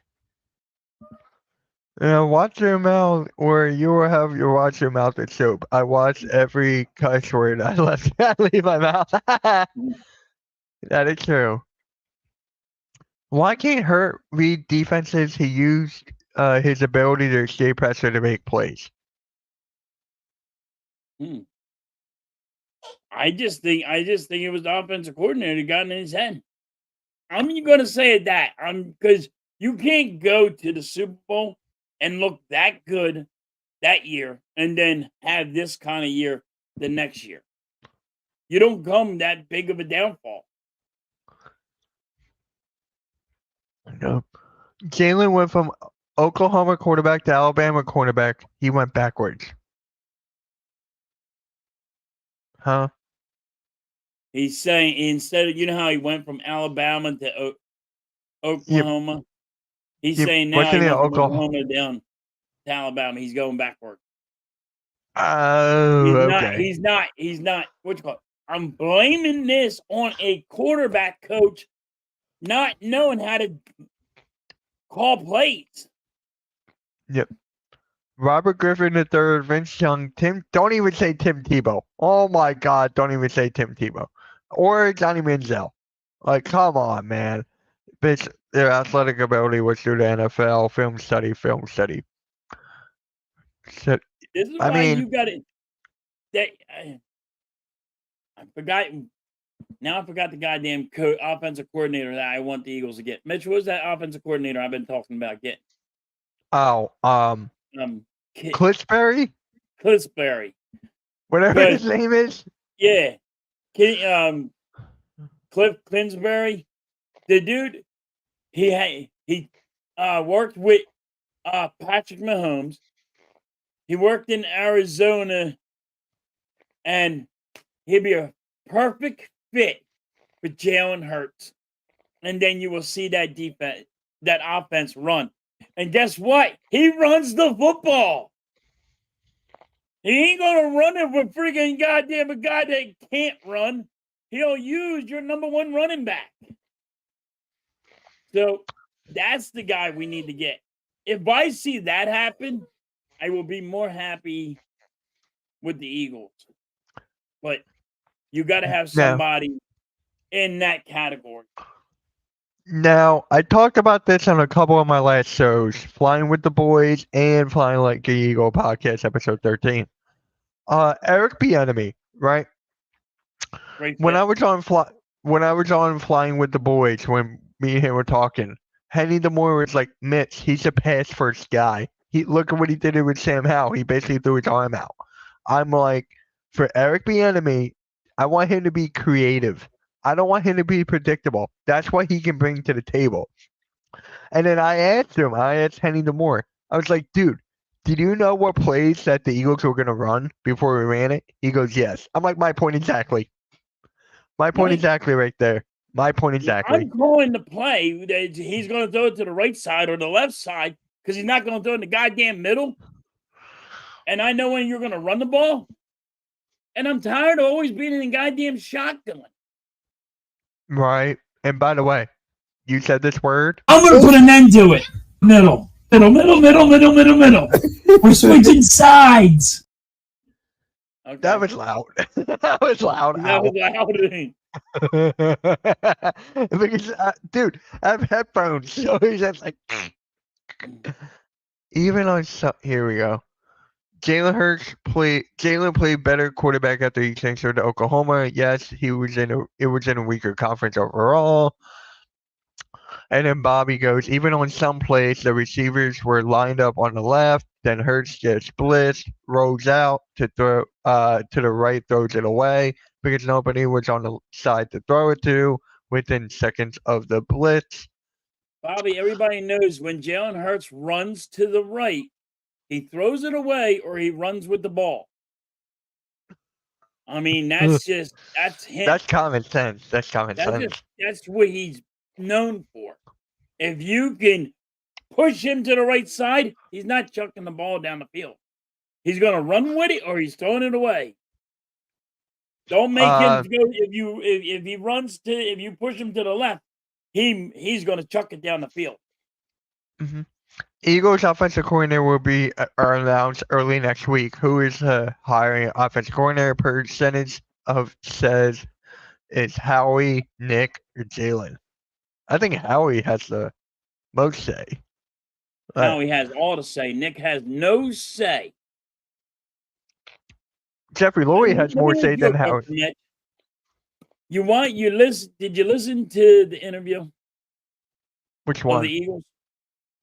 Watch your mouth, or you will have your watch your mouth with soap. I watch every cuss word I leave my mouth. That is true. Why can't Hurt read defenses? He used his ability to escape pressure to make plays. I just think it was the offensive coordinator that got in his head. I'm going to say that because you can't go to the Super Bowl and look that good that year and then have this kind of year the next year. You don't come that big of a downfall. Nope. Jalen went from Oklahoma quarterback to Alabama quarterback. He went backwards. Huh? He's saying instead of how he went from Alabama to Oklahoma. He's saying now he wasn't it went from Oklahoma? Oklahoma down to Alabama. He's going backward. Oh, okay. He's not. What you call it? I'm blaming this on a quarterback coach not knowing how to call plays. Yep. Robert Griffin III, Vince Young, don't even say Tim Tebow. Oh my God, don't even say Tim Tebow. Or Johnny Manziel. Like, come on, man. Bitch, their athletic ability was through the NFL, film study. So, This is I why mean, you got it. I forgot. Now I forgot the goddamn offensive coordinator that I want the Eagles to get. Mitch, what's that offensive coordinator I've been talking about getting? Cliffsbury? Cliffsbury. Whatever his name is? Yeah. Cliff Clinsbury. The dude, he worked with Patrick Mahomes. He worked in Arizona, and he'd be a perfect fit for Jalen Hurts. And then you will see that offense run. And guess what? He runs the football. He ain't gonna run it with freaking goddamn a guy that can't run. He'll use your number one running back. So that's the guy we need to get. If I see that happen, I will be more happy with the Eagles. But you got to have somebody in that category. Now, I talked about this on a couple of my last shows, Flying with the Boys and Flying Like the Eagle podcast, episode 13. Eric Bieniemy, right? When I was on Flying with the Boys, when me and him were talking, Henny DeMore was like, Mitch, he's a pass first guy. Look at what he did with Sam Howell. He basically threw his arm out. I'm like, for Eric Bieniemy, I want him to be creative. I don't want him to be predictable. That's what he can bring to the table. And then I asked Henny DeMore, I was like, dude, did you know what plays that the Eagles were going to run before we ran it? He goes, yes. I'm like, my point exactly. My point exactly right there. My point exactly. I'm calling the play that he's going to throw it to the right side or the left side because he's not going to throw it in the goddamn middle. And I know when you're going to run the ball. And I'm tired of always being in the goddamn shotgun. Right. And by the way, you said this word. I'm going to put an end to it. Middle. We're switching sides. Okay. That was loud. That was loud. Because, dude, I have headphones, so he's just like. Even on here we go. Jalen played better quarterback after he transferred to Oklahoma. Yes, it was in a weaker conference overall. And then Bobby goes, even on some plays, the receivers were lined up on the left. Then Hurts gets blitzed, rolls out to throw to the right, throws it away because nobody was on the side to throw it to within seconds of the blitz. Bobby, everybody knows when Jalen Hurts runs to the right, he throws it away or he runs with the ball. I mean, that's him. That's common sense. That's what he's known for. If you can push him to the right side, he's not chucking the ball down the field. He's going to run with it or he's throwing it away. Don't make him go. If you push him to the left, he's going to chuck it down the field. Mm-hmm. Eagles offensive coordinator will be announced early next week. Who is hiring offensive coordinator? Percentage of says it's Howie, Nick, or Jalen. I think Howie has the most say. Howie has all to say. Nick has no say. Jeffrey Lurie has more say than Howie. Did you listen to the interview? Which one? Of the Eagles?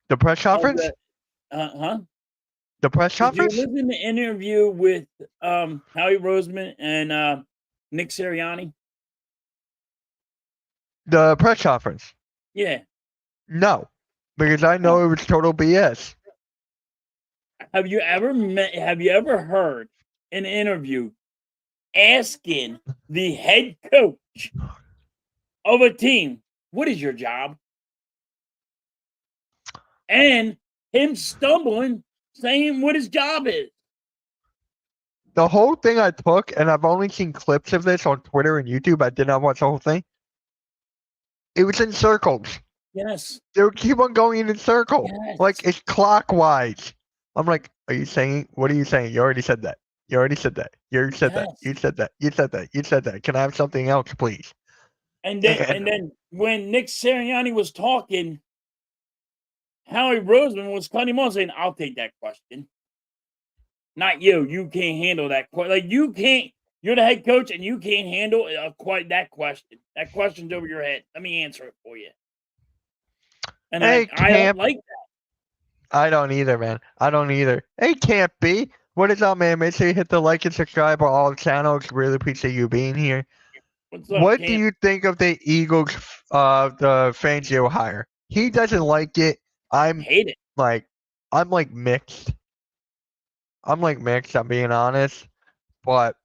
The press conference? The press conference? Did you listen to the interview with Howie Roseman and Nick Sirianni? The press conference? Yeah. No, because I know it was total BS. Have you ever heard an interview asking the head coach of a team, what is your job? And him stumbling, saying what his job is. The whole thing I took, and I've only seen clips of this on Twitter and YouTube. I did not watch the whole thing. It was in circles. Yes. They would keep on going in circle. Yes. Like it's clockwise. I'm like, are you saying, what are you saying? You already said that. You already said that. You already said that. Yes. You said that. You said that. You said that. Can I have something else, please? And then when Nick Sirianni was talking, Howie Roseman was cutting him off saying, I'll take that question. Not you. You can't handle that question. Like you can't. You're the head coach, and you can't handle quite that question. That question's over your head. Let me answer it for you. And Hey, I don't like that. I don't either, man. I don't either. Hey, can't be. What is up, man? Make sure you hit the like and subscribe on all channels. Really appreciate you being here. What's up, What Cam? do you think of the Eagles, the Fangio hire? He doesn't like it. Hate it. I'm like mixed. I'm being honest. But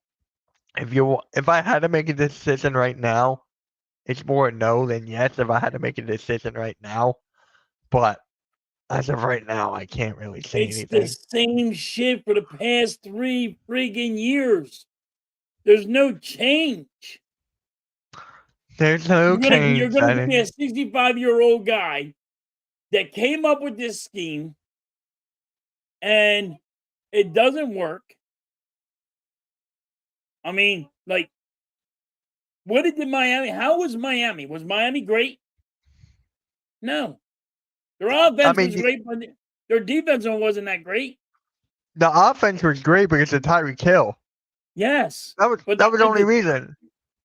if I had to make a decision right now, it's more no than yes if I had to make a decision right now. But as of right now, I can't really say anything. It's the same shit for the past 3 friggin' years. There's no change. There's no change. You're gonna give me a 65-year-old guy that came up with this scheme and it doesn't work. I mean, like, what did Miami? How was Miami? Was Miami great? No. Their offense was great, but their defense wasn't that great. The offense was great because of Tyreek Hill. Yes. That was the only reason.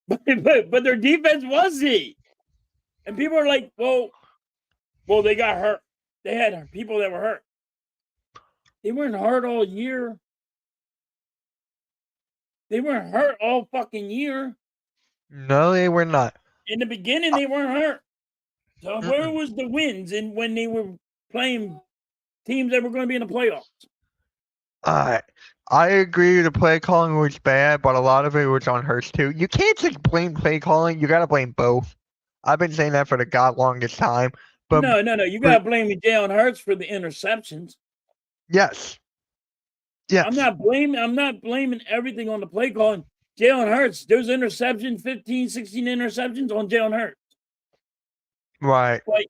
But their defense wasn't. And people are like, well, they got hurt. They had people that were hurt. They weren't hurt all year. They weren't hurt all fucking year. No, they were not. In the beginning, they weren't hurt. So where was the wins when they were playing teams that were going to be in the playoffs? I agree the play calling was bad, but a lot of it was on Hurts too. You can't just blame play calling. You got to blame both. I've been saying that for the god longest time. But no. You got to blame Jalen Hurts for the interceptions. Yes. Yes. I'm not blaming everything on the play calling. Jalen Hurts, there's interceptions, 15, 16 interceptions on Jalen Hurts. Right. But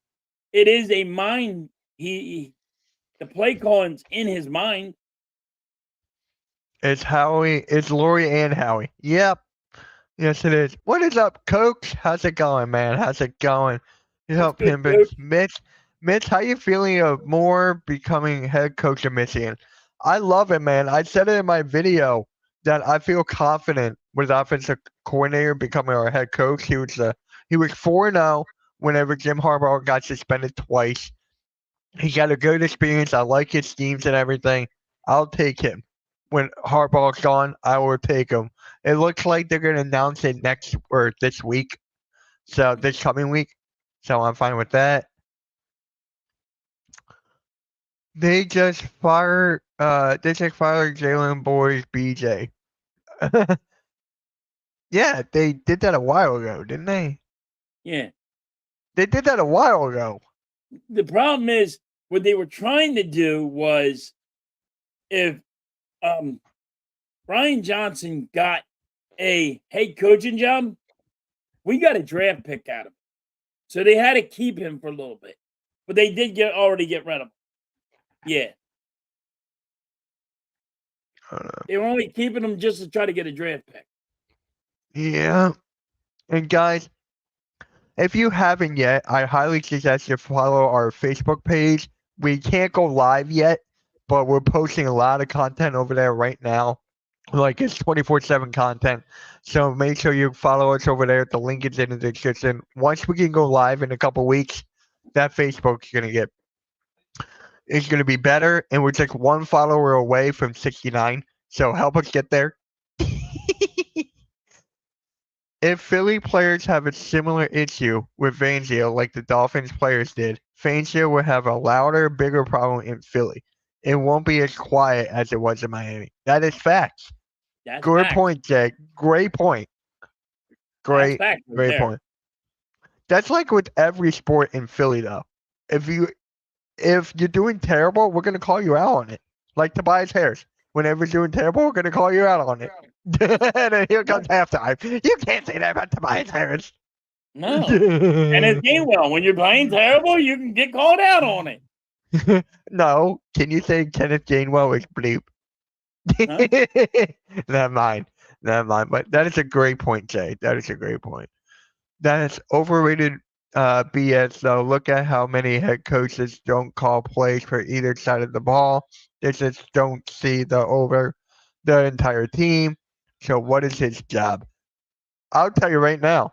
it is a mind. The play calling's in his mind. It's Howie. It's Lori and Howie. Yep. Yes, it is. What is up, Coach? How's it going, man? How's it going? Help him, Mitch, how you feeling of Moore becoming head coach of Michigan? I love it, man. I said it in my video that I feel confident with offensive coordinator becoming our head coach. He was 4-0 whenever Jim Harbaugh got suspended twice. He got a good experience. I like his schemes and everything. I'll take him. When Harbaugh's gone, I will take him. It looks like they're going to announce it this week. So this coming week. So I'm fine with that. They just fired Jalen Boy's BJ. Yeah, they did that a while ago, didn't they? Yeah. They did that a while ago. The problem is what they were trying to do was if Brian Johnson got a head coaching job, we got a draft pick out of him. So they had to keep him for a little bit. But they did already get rid of him. Yeah. They were only keeping him just to try to get a draft pick. Yeah. And guys, if you haven't yet, I highly suggest you follow our Facebook page. We can't go live yet, but we're posting a lot of content over there right now. Like it's 24/7 content. So make sure you follow us over there. The link is in the description. Once we can go live in a couple weeks, that Facebook's gonna be better, and we're just one follower away from 69. So help us get there. If Philly players have a similar issue with Fangio like the Dolphins players did, Fangio will have a louder, bigger problem in Philly. It won't be as quiet as it was in Miami. That is facts. That's Great fact. point, Jay. Great point. That's fact right Great there. point. That's like with every sport in Philly, though. If you're doing terrible, we're gonna call you out on it. Like Tobias Harris. Whenever you're doing terrible, we're gonna call you out on it. And then here comes halftime. You can't say that about Tobias Harris. No. And it's Gainwell. When you're playing terrible, you can get called out on it. No. Can you say Kenneth Gainwell is bleep? Huh? Never mind. But that is a great point, Jay. That is a great point. That is overrated BS, though. Look at how many head coaches don't call plays for either side of the ball. They just don't see the entire team. So what is his job? I'll tell you right now.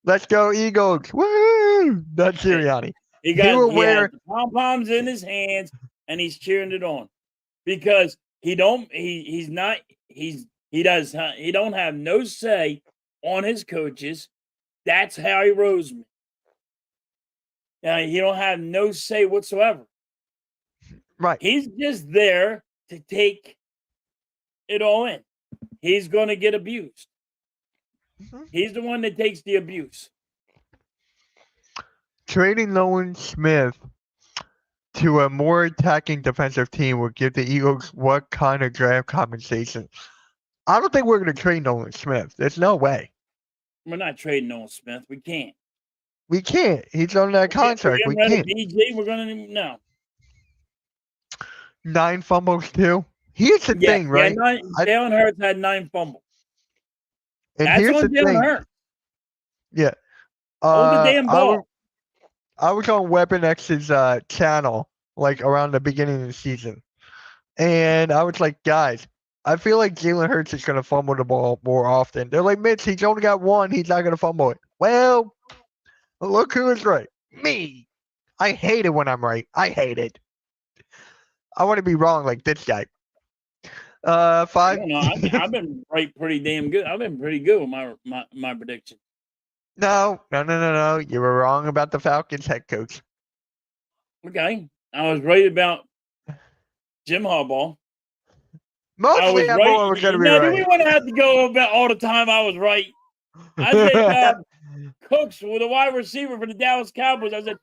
Let's go Eagles! Woo! That's Sirianni. He has the pom-poms in his hands and he's cheering it on. Because he don't have no say on his coaches. That's Harry Roseman. He don't have no say whatsoever. Right. He's just there to take it all in. He's going to get abused. Mm-hmm. He's the one that takes the abuse. Trading Nolan Smith to a more attacking defensive team would give the Eagles what kind of draft compensation? I don't think we're going to trade Nolan Smith. There's no way. We're not trading Nolan Smith. We can't. We can't. He's on that contract. We can't. BJ, we're going to no. 9 fumbles too. Here's the thing, right? Jalen Hurts had 9 fumbles. And that's here's on the thing. Hurts. Yeah. Hold the damn ball. I was on Weapon X's channel like around the beginning of the season, and I was like, guys, I feel like Jalen Hurts is gonna fumble the ball more often. They're like, Mitch, he's only got 1. He's not gonna fumble it. Well, look who is right. Me. I hate it when I'm right. I hate it. I want to be wrong like this guy. 5. I've been right pretty damn good. I've been pretty good with my prediction. No. You were wrong about the Falcons head coach. Okay. I was right about Jim Harbaugh. Mostly I'm always going to be right. Do we want to have to go about all the time I was right? I said Cooks with a wide receiver for the Dallas Cowboys. I said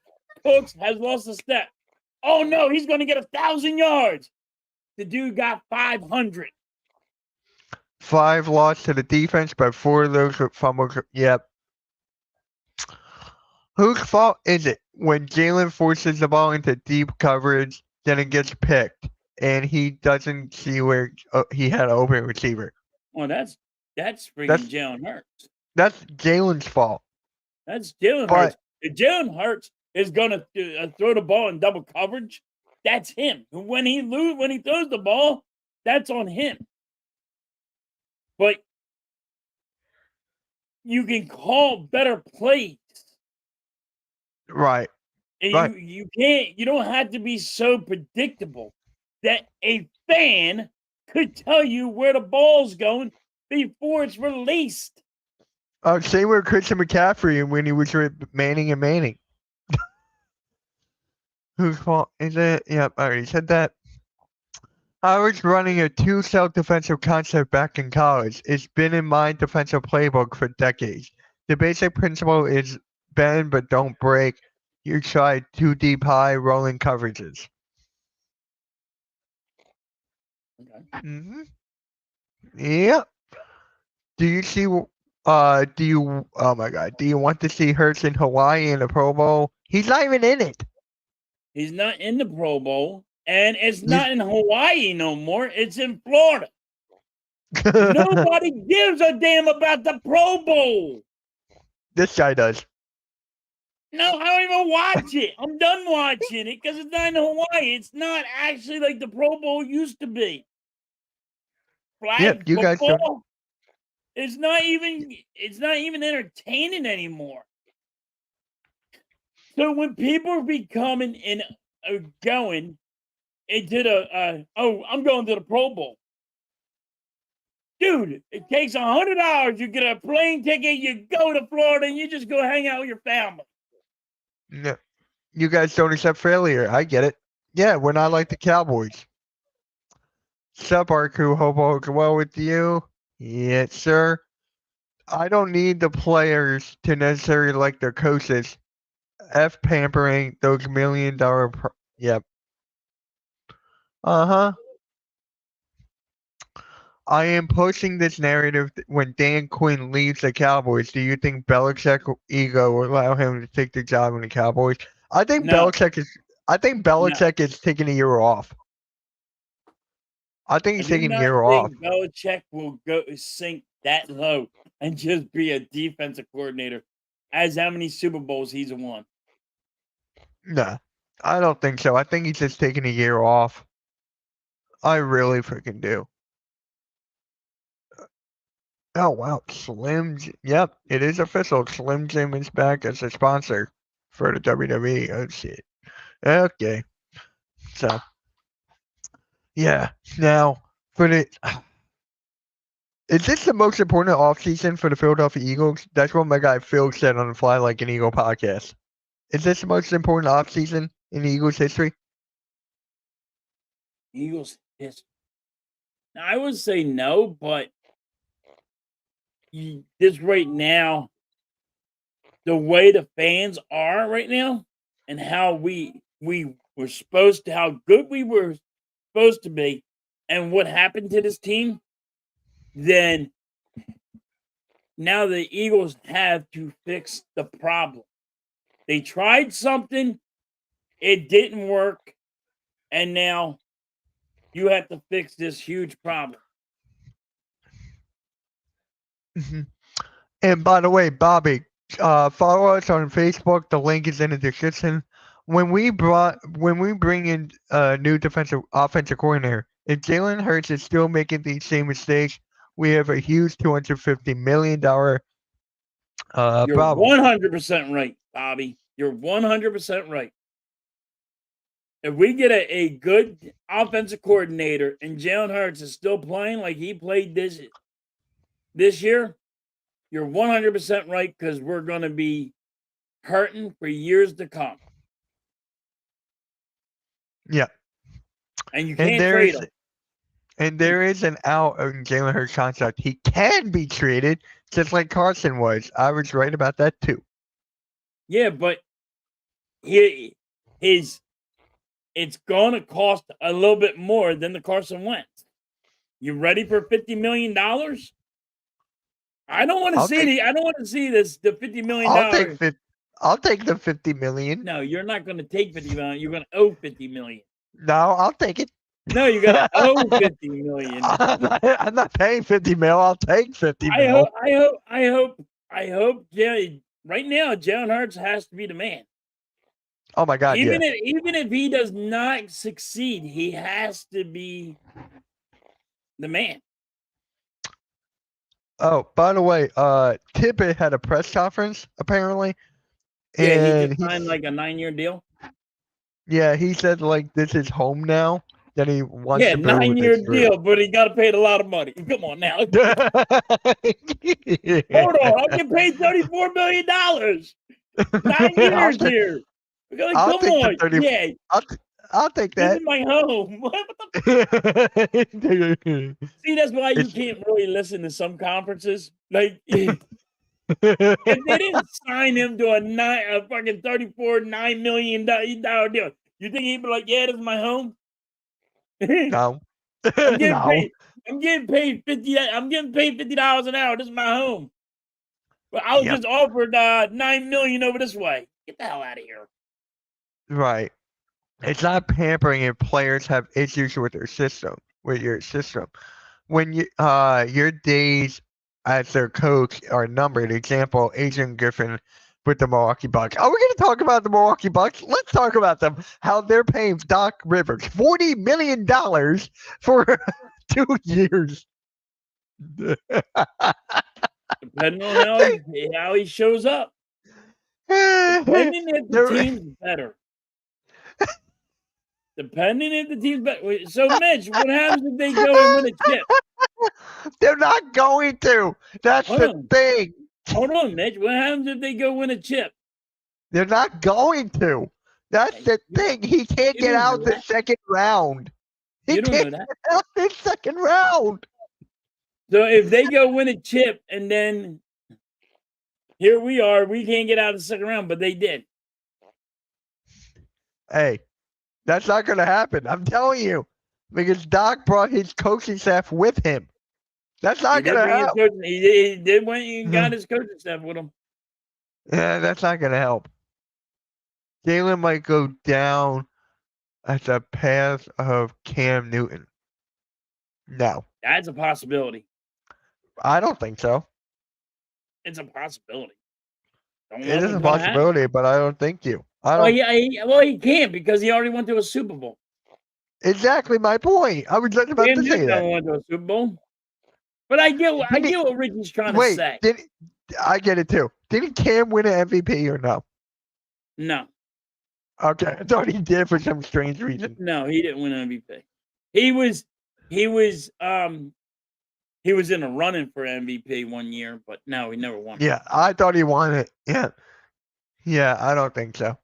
Cooks has lost a step. Oh, no, he's going to get 1,000 yards. The dude got 500. 5 lost to the defense, but 4 of those were fumbles. Yep. Whose fault is it when Jalen forces the ball into deep coverage, then it gets picked, and he doesn't see where he had an open receiver? Well, that's freaking Jalen Hurts. That's Jalen's fault. That's Jalen Hurts. If Jalen Hurts is going to throw the ball in double coverage, that's him. When he throws the ball, that's on him. But you can call better plays. Right. And you don't have to be so predictable that a fan could tell you where the ball's going before it's released. Same with Christian McCaffrey when he was with Manning and Manning. Whose fault is it? Yep, I already said that. I was running a 2-cell defensive concept back in college. It's been in my defensive playbook for decades. The basic principle is bend but don't break. You try 2 deep high rolling coverages. Okay. Mm-hmm. Yep. Do you want to see Hurts in Hawaii in the Pro Bowl? He's not even in it. He's not in the Pro Bowl, and it's not in Hawaii no more. It's in Florida. Nobody gives a damn about the Pro Bowl. This guy does. No, I don't even watch it. I'm done watching it because it's not in Hawaii. It's not actually like the Pro Bowl used to be. Flag you guys football, it's not even entertaining anymore. So when people are becoming and going into the I'm going to the Pro Bowl. Dude, it takes $100. You get a plane ticket, you go to Florida, and you just go hang out with your family. No, you guys don't accept failure. I get it. Yeah, we're not like the Cowboys. Sup, Arku? Hope all is well with you. Yes, sir. I don't need the players to necessarily like their coaches. F pampering those $1 million. Yep. Uh-huh. I am pushing this narrative when Dan Quinn leaves the Cowboys. Do you think Belichick's ego will allow him to take the job in the Cowboys? I think No. Belichick is taking a year off. I think he's taking a year off. Belichick will go sink that low and just be a defensive coordinator. As how many Super Bowls he's won? Nah, I don't think so. I think he's just taking a year off. I really freaking do. Oh wow, Yep, it is official. Slim Jim is back as a sponsor for the WWE. Oh shit. Okay. So yeah. Now for the is this the most important offseason for the Philadelphia Eagles? That's what my guy Phil said on the Fly Like an Eagle podcast. Is this the most important offseason in the Eagles history? Eagles history. Now, I would say no, but this right now, the way the fans are right now, and how we were supposed to, how good we were supposed to be, and what happened to this team, then now the Eagles have to fix the problem. They tried something, it didn't work, and now you have to fix this huge problem. Mm-hmm. And by the way, Bobby, follow us on Facebook. The link is in the description. When we bring in a new offensive coordinator, if Jalen Hurts is still making these same mistakes, we have a huge $250 million You're problem. 100% right, Bobby. You're 100% right. If we get a good offensive coordinator and Jalen Hurts is still playing like he played this year, you're 100% right, because we're going to be hurting for years to come. Yeah. And you can't trade him. And there is an out in Jalen Hurts' contract. He can be traded, just like Carson was. I was right about that too. Yeah, but it's going to cost a little bit more than the Carson Wentz. You ready for $50 million? I don't want to see I don't want to see this. The $50 million. I'll take the $50 million. No, you're not going to take $50 million. You're going to owe $50 million. No, I'll take it. No, you're going to owe $50 million. I'm not paying $50 million. I'll take $50 million. I hope. Right now, Jalen Hurts has to be the man. Oh my God! Even if he does not succeed, he has to be the man. Oh, by the way, Tippett had a press conference apparently. Yeah, he just signed like a 9-year deal. Yeah, he said like this is home now. That he wants to 9-year deal, but he got to pay a lot of money. Come on now. Hold on, I'm getting paid $34 million. 9 years here. Like, come on, yeah. I'll take that. This is my home. See, that's why you can't really listen to some conferences. Like, if they didn't sign him to a fucking $9 million deal, you think he'd be like, "Yeah, this is my home"? No. I'm getting paid $50. I'm getting paid $50 an hour. This is my home. But I was just offered $9 million over this way. Get the hell out of here. Right. It's not pampering if players have issues with your system. When your days as their coach are numbered. Example, Adrian Griffin with the Milwaukee Bucks. Are we going to talk about the Milwaukee Bucks? Let's talk about them. How they're paying Doc Rivers $40 million for 2 years. Depending on how he shows up. Depending if the team's better. So, Mitch, what happens if they go and win a chip? They're not going to. That's the thing. Hold on, Mitch. What happens if they go win a chip? They're not going to. That's the thing. He can't get out the second round. He You don't know can't that. get out in the second round. So if they go win a chip and then here we are, we can't get out of the second round, but they did. Hey, that's not going to happen. I'm telling you. Because Doc brought his coaching staff with him. That's He not did going to bring his help. coach. He did went and got his coaching staff with him. Yeah, that's not going to help. Jalen might go down at the path of Cam Newton. No, That's a possibility. I don't think so. It's a possibility. Don't It know is what's a gonna happen. possibility, but I don't think you. I Well, don't. he can't because he already went to a Super Bowl. Exactly my point. I was just about Cam to say Newton that. never went to a Super Bowl. But I get what Richie's trying to Wait, say. I get it too. Didn't Cam win an MVP or no? No, Okay, I thought he did for some strange reason. no, he didn't win MVP. He was in the running for MVP one year, but no, he never won. Yeah, I thought he won it. Yeah, I don't think so.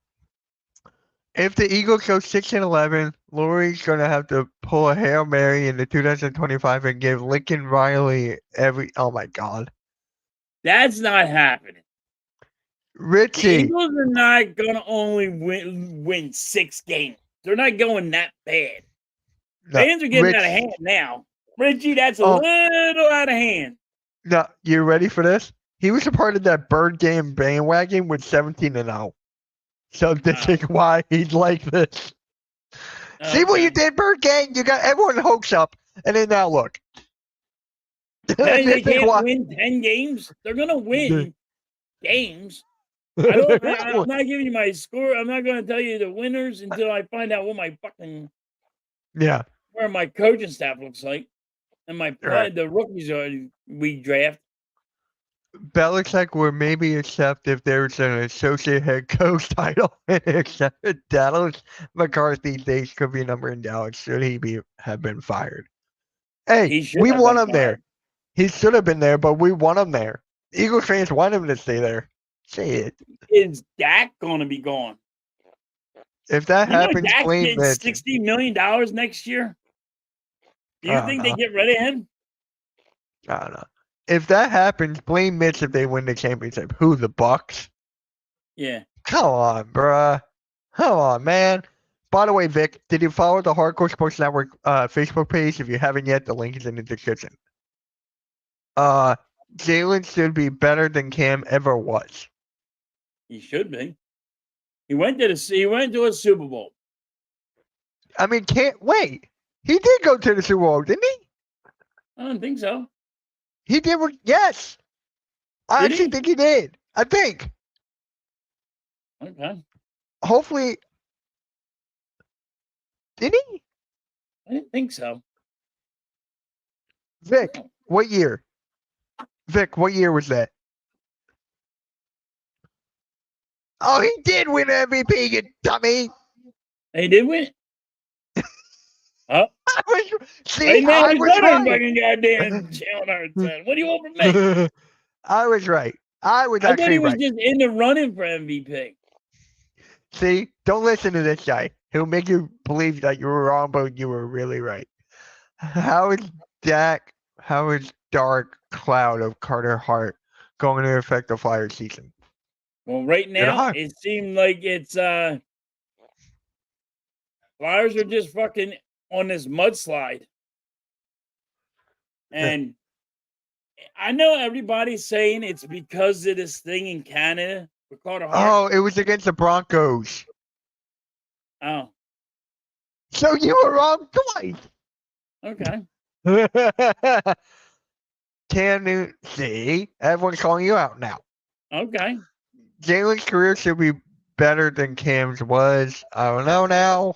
If the Eagles go 6-11, Lurie's gonna have to pull a Hail Mary in the 2025 and give Lincoln Riley every. Oh my God, That's not happening. The Richie. Eagles are not gonna only win 6 games. They're not going that bad. No, Fans are getting out of hand now. Richie, that's a little out of hand. No, you ready for this? He was a part of that Bird Game bandwagon with 17-0. So this is why he's like this. See what you did, Bird Gang? You got everyone hopes up, and then now look. Now they can't win 10 games. They're gonna win games. I'm not giving you my score. I'm not going to tell you the winners until I find out what my fucking where my coaching staff looks like and my the rookies we draft. Belichick would maybe accept if there's an associate head coach title and accept Dallas. McCarthy's days could be numbered in Dallas. Should he have been fired? Hey, we want him there. He should have been there, but we want him there. Eagles fans want him to stay there. Say it. Is Dak going to be gone? If that happens, Dak's blame getting Mitch. $60 million next year. Do you think they get rid of him? I don't know. If that happens, blame Mitch if they win the championship. Who, the Bucks? Yeah. Come on, bruh. Come on, man. By the way, Vic, did you follow the Hardcore Sports Network Facebook page? If you haven't yet, the link is in the description. Jalen should be better than Cam ever was. He should be. He went to a Super Bowl. I mean, wait. He did go to the Super Bowl, didn't he? I don't think so. He did. Yes. I actually think he did. I think. Okay. Hopefully. Did he? I didn't think so. Vic, what year? Vic, what year was that? Oh, he did win MVP, you dummy. He did win. Oh. See, I was right. Fucking goddamn what do you want from me? I was right. I thought he was just in the running for MVP. See, don't listen to this guy. He'll make you believe that you were wrong, but you were really right. How is dark cloud of Carter Hart going to affect the Flyers season? Well, right now, it seemed like it's Flyers are just fucking on this mudslide. And I know everybody's saying it's because of this thing in Canada with Carter Hart. Oh, it was against the Broncos. Oh. So you were wrong twice. Okay. Cam Newton, see, everyone's calling you out now. Okay. Jalen's career should be better than Cam's was. I don't know now.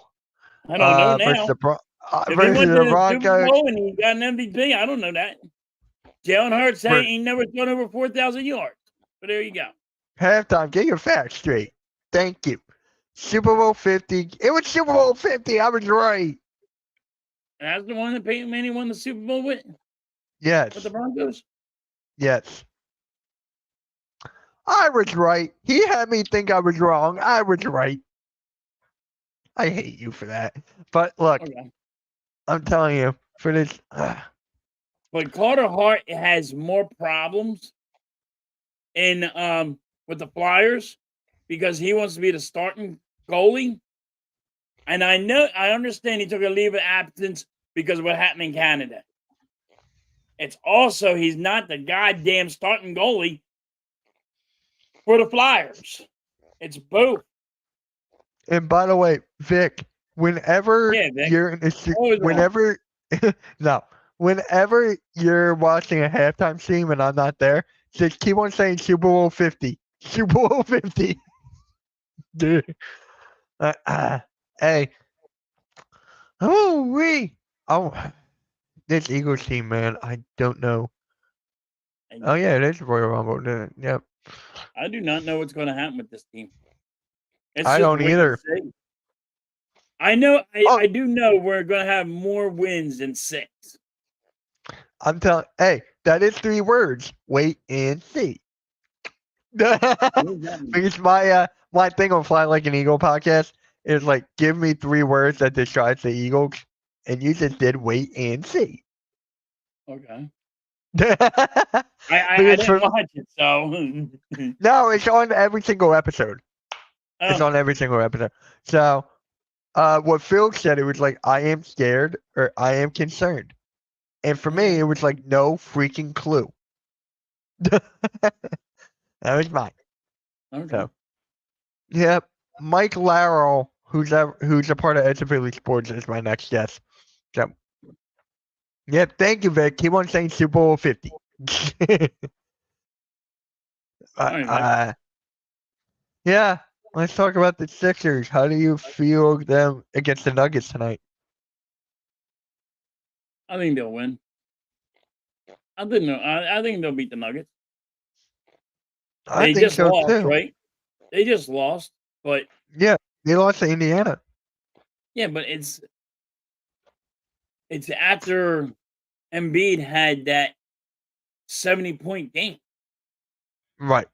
I don't know now. Versus the if he went to the Super Bowl and he got an MVP, I don't know that. Jalen Hurts saying he never thrown over 4,000 yards. But there you go. Halftime, get your facts straight. Thank you. Super Bowl 50. It was Super Bowl 50. I was right. That's the one that Peyton Manning won the Super Bowl with? Yes. With the Broncos? Yes. I was right. He had me think I was wrong. I was right. I hate you for that. But look, I'm telling you, for this. But Carter Hart has more problems in with the Flyers because he wants to be the starting goalie. And I understand he took a leave of absence because of what happened in Canada. It's also he's not the goddamn starting goalie for the Flyers. It's both. And by the way, Vic, whenever Yeah, Vic. you're in a, Always wrong. whenever no, whenever you're watching a halftime stream and I'm not there, just keep on saying Super Bowl 50. Super Bowl 50. Dude. Hey. Oh, this Eagles team, man, I don't know. Oh yeah, it is Royal Rumble. Yep. I do not know what's going to happen with this team. It's I just don't wait either. and see. I know. Oh. I do know we're going to have more wins than 6. I'm telling. Hey, that is 3 words. Wait and see. Because my thing on Fly Like an Eagle podcast is like, give me 3 words that describes the Eagles, and you just did wait and see. Okay. I didn't watch it, so no, it's on every single episode. Oh. It's on every single episode. So, what Phil said, it was like, I am scared or I am concerned, and for me, it was like no freaking clue. That was mine. Okay. So, yep, Mike Larrell, who's a part of Edge of Philly Sports, is my next guest. So, yep, thank you, Vic. Keep on saying Super Bowl 50. Yeah, let's talk about the Sixers. How do you feel them against the Nuggets tonight? I think they'll win. I think they'll beat the Nuggets. I They think just so lost, too. right? They just lost, but yeah, they lost to Indiana. Yeah, but it's after Embiid had that 70-point game. Right.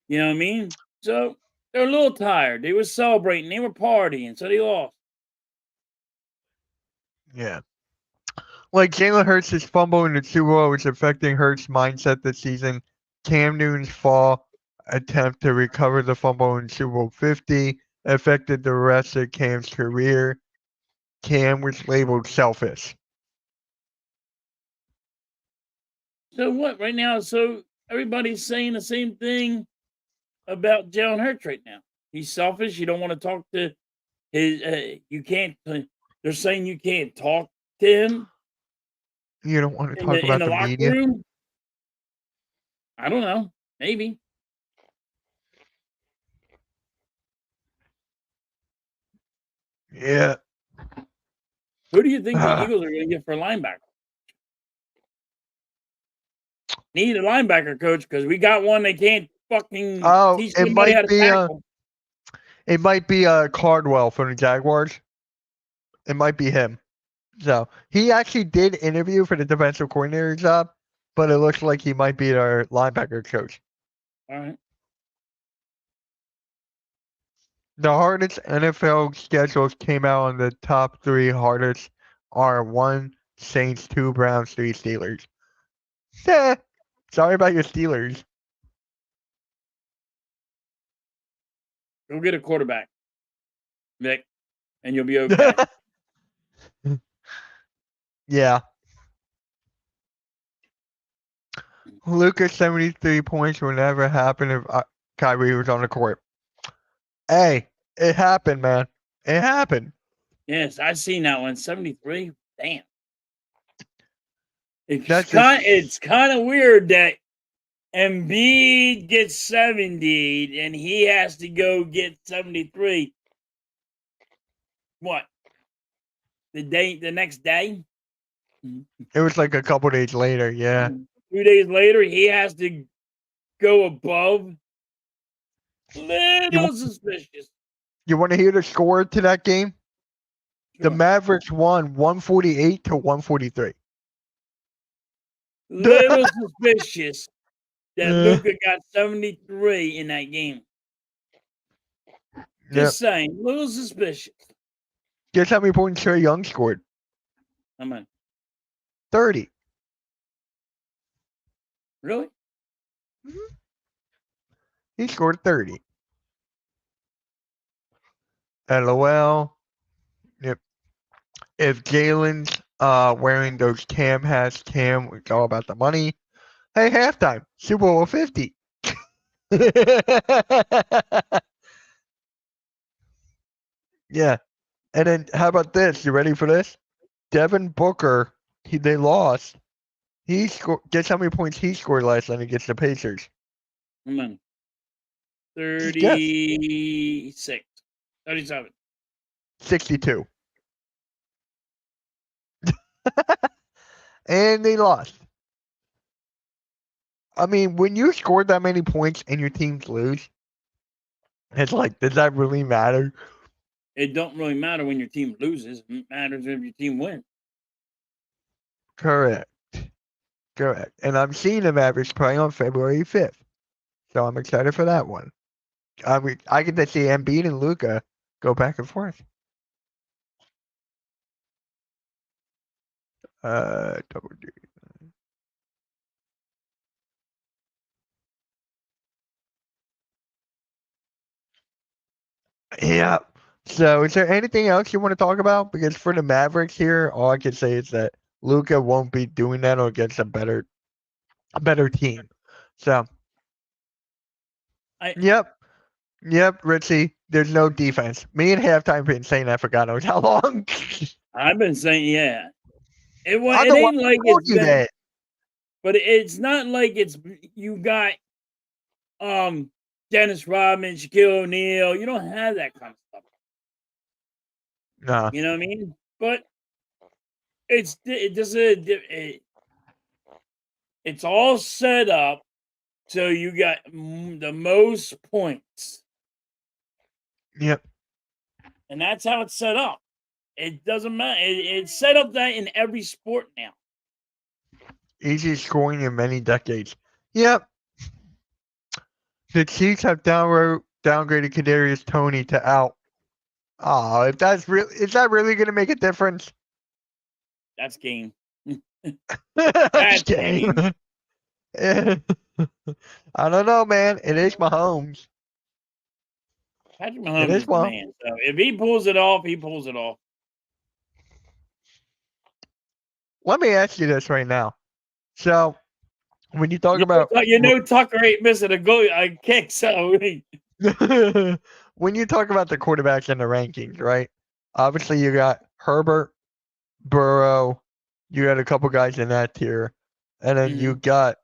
You know what I mean? So they're a little tired. They were celebrating, they were partying, so they lost. Yeah. Like Jalen Hurts' fumble in the Super Bowl is affecting Hurts' mindset this season. Cam Newton's fall attempt to recover the fumble in Super Bowl 50 affected the rest of Cam's career. Cam was labeled selfish. So what right now? So everybody's saying the same thing about Jalen Hurts right now. He's selfish. You don't want to talk to his. You can't. They're saying you can't talk to him. You don't want to talk in about the the locker media? room. I don't know. Maybe. Yeah. Who do you think the Eagles are going to get for a linebacker? Need a linebacker coach because we got one that can't fucking teach somebody how to tackle. It might be Cardwell from the Jaguars. It might be him. So he actually did interview for the defensive coordinator job, but it looks like he might be our linebacker coach. All right. The hardest NFL schedules came out on the top 3 hardest are 1 Saints, 2 Browns, 3 Steelers. Sorry about your Steelers. Go get a quarterback, Vic, and you'll be okay. Yeah. Lucas 73 points would never happen if Kyrie was on the court. Hey, it happened, man. It happened. Yes, I seen that one. 73. Damn. It's kind of weird that Embiid gets 70 and he has to go get 73. What? The next day? It was like a couple days later, yeah. 2 days later, he has to go above. Little suspicious. You want to hear the score to that game? Sure. The Mavericks won 148 to 143. Little suspicious that Luka got 73 in that game. Just saying, little suspicious. Guess how many points Trae Young scored? How many? 30. Really? He scored 30. LOL. Yep. If Jalen's wearing those Cam hats, Cam, it's all about the money. Hey, halftime, Super Bowl 50. Yeah. And then how about this? You ready for this? Devin Booker, they lost. He scored. Guess how many points he scored last night against the Pacers? How many? Just guess. 36. 37. 62. And they lost. I mean, when you scored that many points and your teams lose, it's like, does that really matter? It don't really matter when your team loses. It matters if your team wins. Correct. And I'm seeing the Mavericks play on February 5th. So I'm excited for that one. I mean, I get to see Embiid and Luka go back and forth. Double D. Yeah. So is there anything else you want to talk about? Because for the Mavericks here, all I can say is that Luka won't be doing that against a better team. So Yep, Richie. There's no defense. Me and halftime been saying that for God knows how long. I've been saying, yeah. It I know ain't I like told it's you been, that. but it's not like it's you got Dennis Rodman, Shaquille O'Neal. You don't have that kind of stuff. No. You know what I mean? But it's all set up so you got the most points. Yep. And that's how it's set up. It doesn't matter. It's set up that in every sport now. Easiest scoring in many decades. Yep. The Chiefs have downgraded Kadarius Toney to out. Oh, if that's real, is that really going to make a difference? That's game. That's game. I don't know, man. It is Mahomes. Patrick Mahomes is the man. So if he pulls it off, he pulls it off. Let me ask you this right now. So, when you talk about Tucker ain't missing a kick. So when you talk about the quarterbacks in the rankings, right? Obviously, you got Herbert, Burrow. You got a couple guys in that tier, and then you got.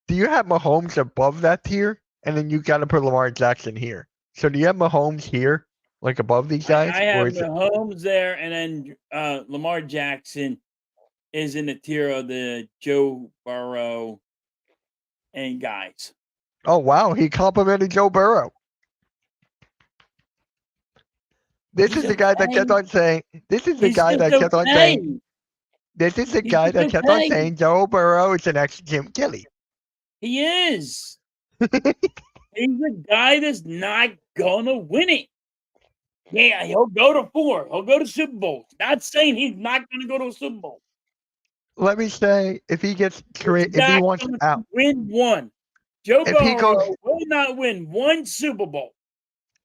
Do you have Mahomes above that tier? And then you got to put Lamar Jackson here. So do you have Mahomes here, like above these guys? I have Mahomes there, and then Lamar Jackson is in the tier of the Joe Burrow and guys. Oh wow, he complimented Joe Burrow. This is the guy that kept on saying. This is the guy that kept on saying. This is the guy that kept on saying Joe Burrow is the next Jim Kelly. He is. He's the guy that's not gonna win it. Yeah, he'll go to 4. He'll go to Super Bowl. Not saying he's not gonna go to a Super Bowl. Let me say, if he gets if he wants out, win one. Joe Burrow will not win one Super Bowl.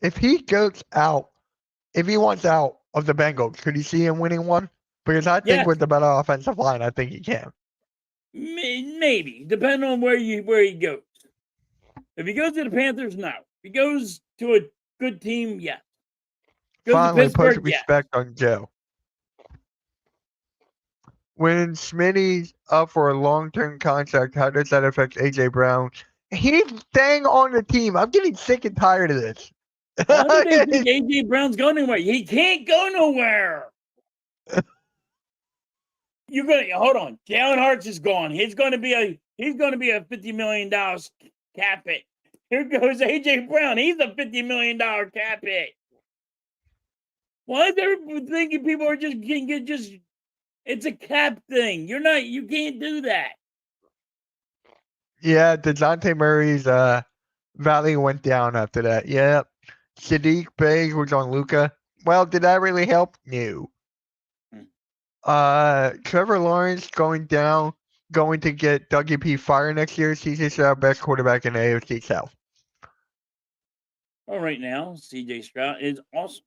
If he goes out, if he wants out of the Bengals, could you see him winning one? Because I think with the better offensive line, I think he can. Maybe, depending on where he goes. If he goes to the Panthers, no. If he goes to a good team, yes. Finally, put respect on Joe. When Smitty's up for a long-term contract, how does that affect A.J. Brown? He's staying on the team. I'm getting sick and tired of this. Why do they think A.J. Brown's going anywhere? He can't go nowhere. You're gonna hold on. Jalen Hurts is gone. He's gonna be a $50 million cap hit. Here goes A.J. Brown. He's a $50 million cap hit. Why is everybody thinking people are just getting just? It's a cap thing. You can't do that. Yeah, DeJounte Murray's value went down after that. Yeah. Sadiq Bey was on Luka. Well, did that really help? No. Trevor Lawrence going down, going to get Dougie P. fired next year. He's just our best quarterback in the AFC South. Well, right now, CJ Stroud is awesome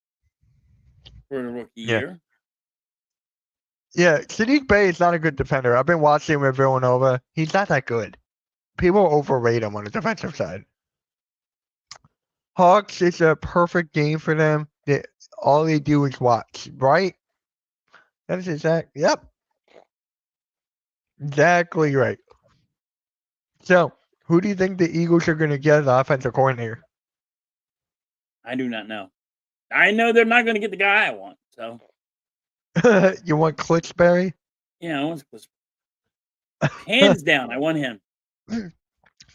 for the rookie year. Yeah, Sadiq Bey is not a good defender. I've been watching him with Villanova. He's not that good. People overrate him on the defensive side. Hawks is a perfect game for them. All they do is watch, right? That is exactly. Yep. Exactly right. So, who do you think the Eagles are going to get as the offensive coordinator? I do not know. I know they're not going to get the guy I want. So, you want Clicksberry? yeah, I want Clicksberry. Hands down, I want him.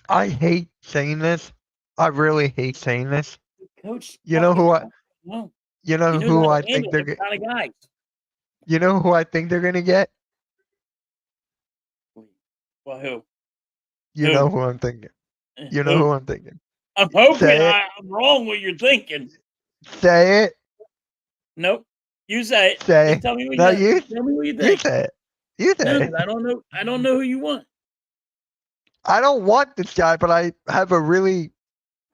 I hate saying this. I really hate saying this. Coach, you know who I? No. You know who I think they're going kind of guys. You know who I think they're going to get? Well, who? You know who I'm thinking. You know who I'm thinking. I'm hoping I'm wrong what you're thinking. Say it. Nope. You say it. Say it. Tell me what you think. Tell me what you You think. say it. You say it. I don't know. I don't know who you want. I don't want this guy, but I have a really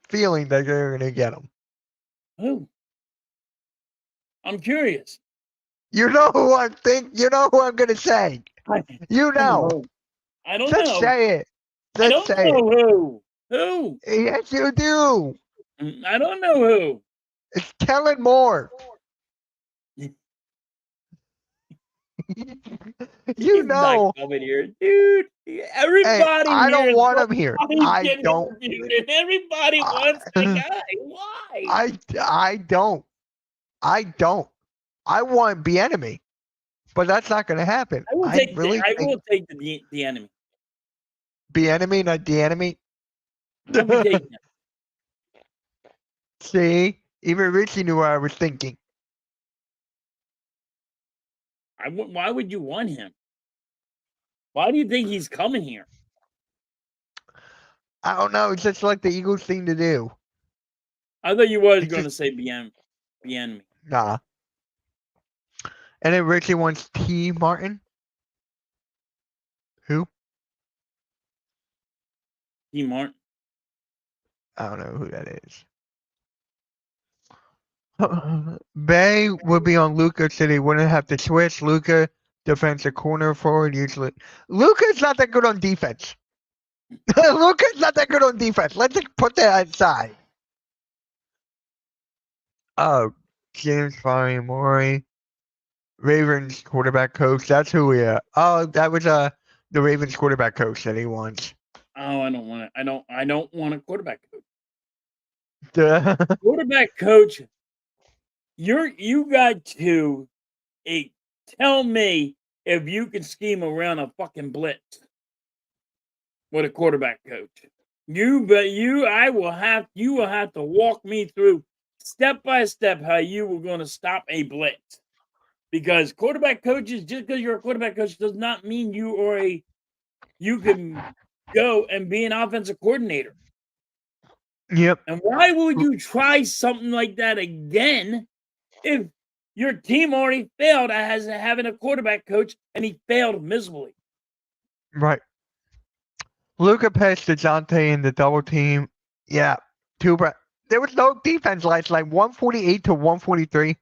feeling that they're going to get him. Who? I'm curious. You know who I'm You know who I'm going to say. You know. I don't Just know. say it. Just I don't say know it. who. Who? Yes, you do. I don't know who. It's Kellen Moore. You know. Not coming here, dude. Everybody. Hey, I don't want him here. I don't. And everybody wants the guy. Why? I don't. I don't. I want the enemy, but that's not going to happen. I will take the enemy. The enemy, not the enemy. I'll be taking him. See, even Richie knew what I was thinking. Why would you want him? Why do you think he's coming here? I don't know. It's just like the Eagles thing to do. I thought you was going to say the enemy. Nah. And then Richie wants T. Martin. Who? T. Martin. I don't know who that is. Bay would be on Luka City. Wouldn't have to switch. Luka, defensive corner forward, usually. Luka's not that good on defense. Luka's not that good on defense. Let's just put that aside. Oh, James Murray. Ravens quarterback coach. That's who we are. Oh, that was the Ravens quarterback coach that he wants. Oh, I don't want it. I don't want a quarterback coach. Duh. Quarterback coach. You got to tell me if you can scheme around a fucking blitz with a quarterback coach. You will have to walk me through step by step how you were going to stop a blitz. Because quarterback coaches, just because you're a quarterback coach does not mean you can go and be an offensive coordinator. Yep. And why would you try something like that again if your team already failed as having a quarterback coach and he failed miserably? Right. Luka passed DeJounte in the double team. Yeah. There was no defense last night. 148 to 143.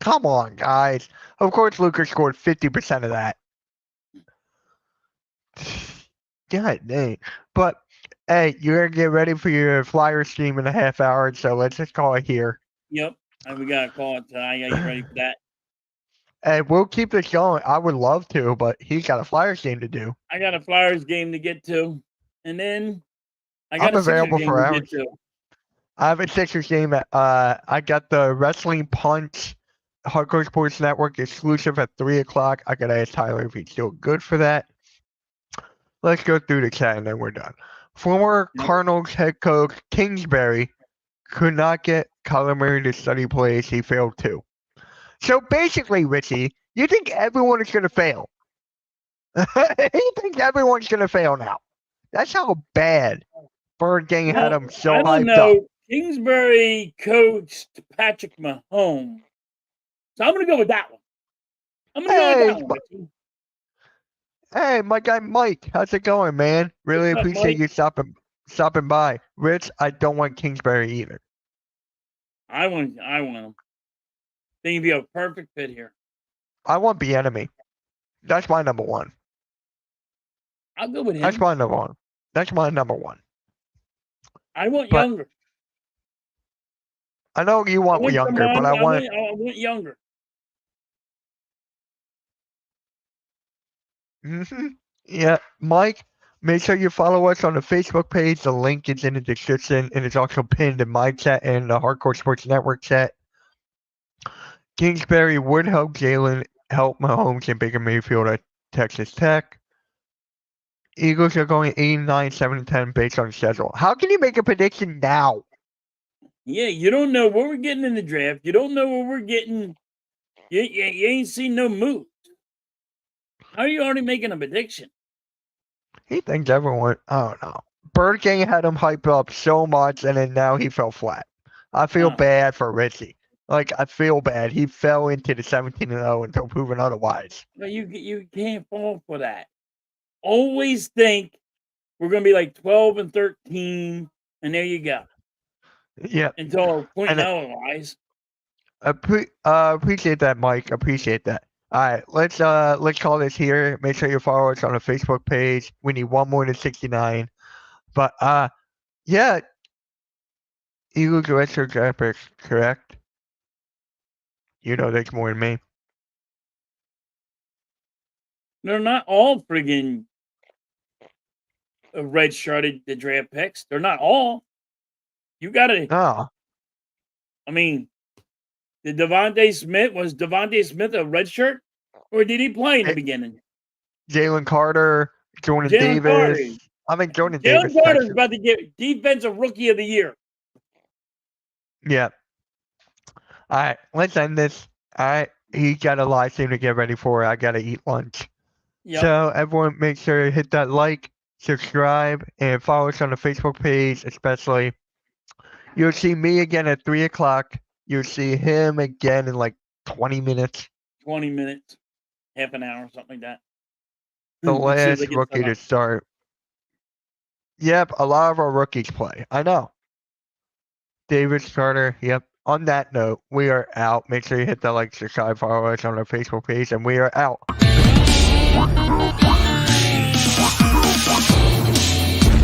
Come on, guys. Of course, Luka scored 50% of that. God dang. But, hey, you're going to get ready for your Flyers game in a half hour, so let's just call it here. Yep. And we got to call it tonight. I got to get ready for that. And we'll keep this going. I would love to, but he's got a Flyers game to do. I got a Flyers game to get to. And then I got I'm available for hours. I have a Sixers game. I got the Wrestling Punch Hardcore Sports Network exclusive at 3 o'clock. I got to ask Tyler if he's still good for that. Let's go through the chat and then we're done. Former Cardinals head coach Kingsbury could not get Kyler Murray to study plays. He failed too. So basically, Richie, you think everyone is going to fail. You think everyone's going to fail now. That's how bad Bird Gang had him so hyped up. Kingsbury coached Patrick Mahomes. So I'm going to go with that one. I'm gonna go with Hey, that one, Richie. hey, my guy Mike, how's it going, man? Really What's up, appreciate Mike? you stopping by. Rich, I don't want Kingsbury either. I want him. Think he'd be a perfect fit here. I want the enemy. That's my number one. I'll go with That's him. my number one. That's my number one. I want But younger. I know you I want want younger, but I want younger. Yeah, Mike, make sure you follow us on the Facebook page. The link is in the description, and it's also pinned in my chat and the Hardcore Sports Network chat. Kingsbury would help Jalen help Mahomes in Baker Mayfield at Texas Tech. Eagles are going 89, 7-10 based on schedule. How can you make a prediction now? Yeah, you don't know what we're getting in the draft. You don't know what we're getting. You ain't seen no moves. How are you already making a prediction? He thinks everyone, I don't know. Bird Gang had him hyped up so much, and then now he fell flat. I feel bad for Richie. Like, I feel bad. He fell into the 17-0 until proven otherwise. But you can't fall for that. Always think we're going to be like 12 and 13, and there you go. Yeah. Until point otherwise. Appreciate that, Mike. Appreciate that. All right, let's call this here. Make sure you follow us on the Facebook page. We need one more than 69. But yeah, Eagles redshirt draft picks, correct? You know that's more than me. They're not all friggin' red-shirted the draft picks. They're not all. You got to. Oh. I mean, was Devontae Smith a red shirt? Or did he play in the beginning? Jalen Carter, Jordan Davis. I think Jordan Davis. Jalen Carter's about to get Defensive Rookie of the Year. Yeah. All right, let's end this. All right, he got a live stream to get ready for. I got to eat lunch. Yep. So everyone make sure to hit that like, subscribe, and follow us on the Facebook page especially. You'll see me again at 3 o'clock. You'll see him again in like 20 minutes. 20 minutes. Half an hour, something like that. The last rookie to start. Yep, a lot of our rookies play. I know. David Carter, yep. On that note, we are out. Make sure you hit that like, subscribe, follow us on our Facebook page, and we are out.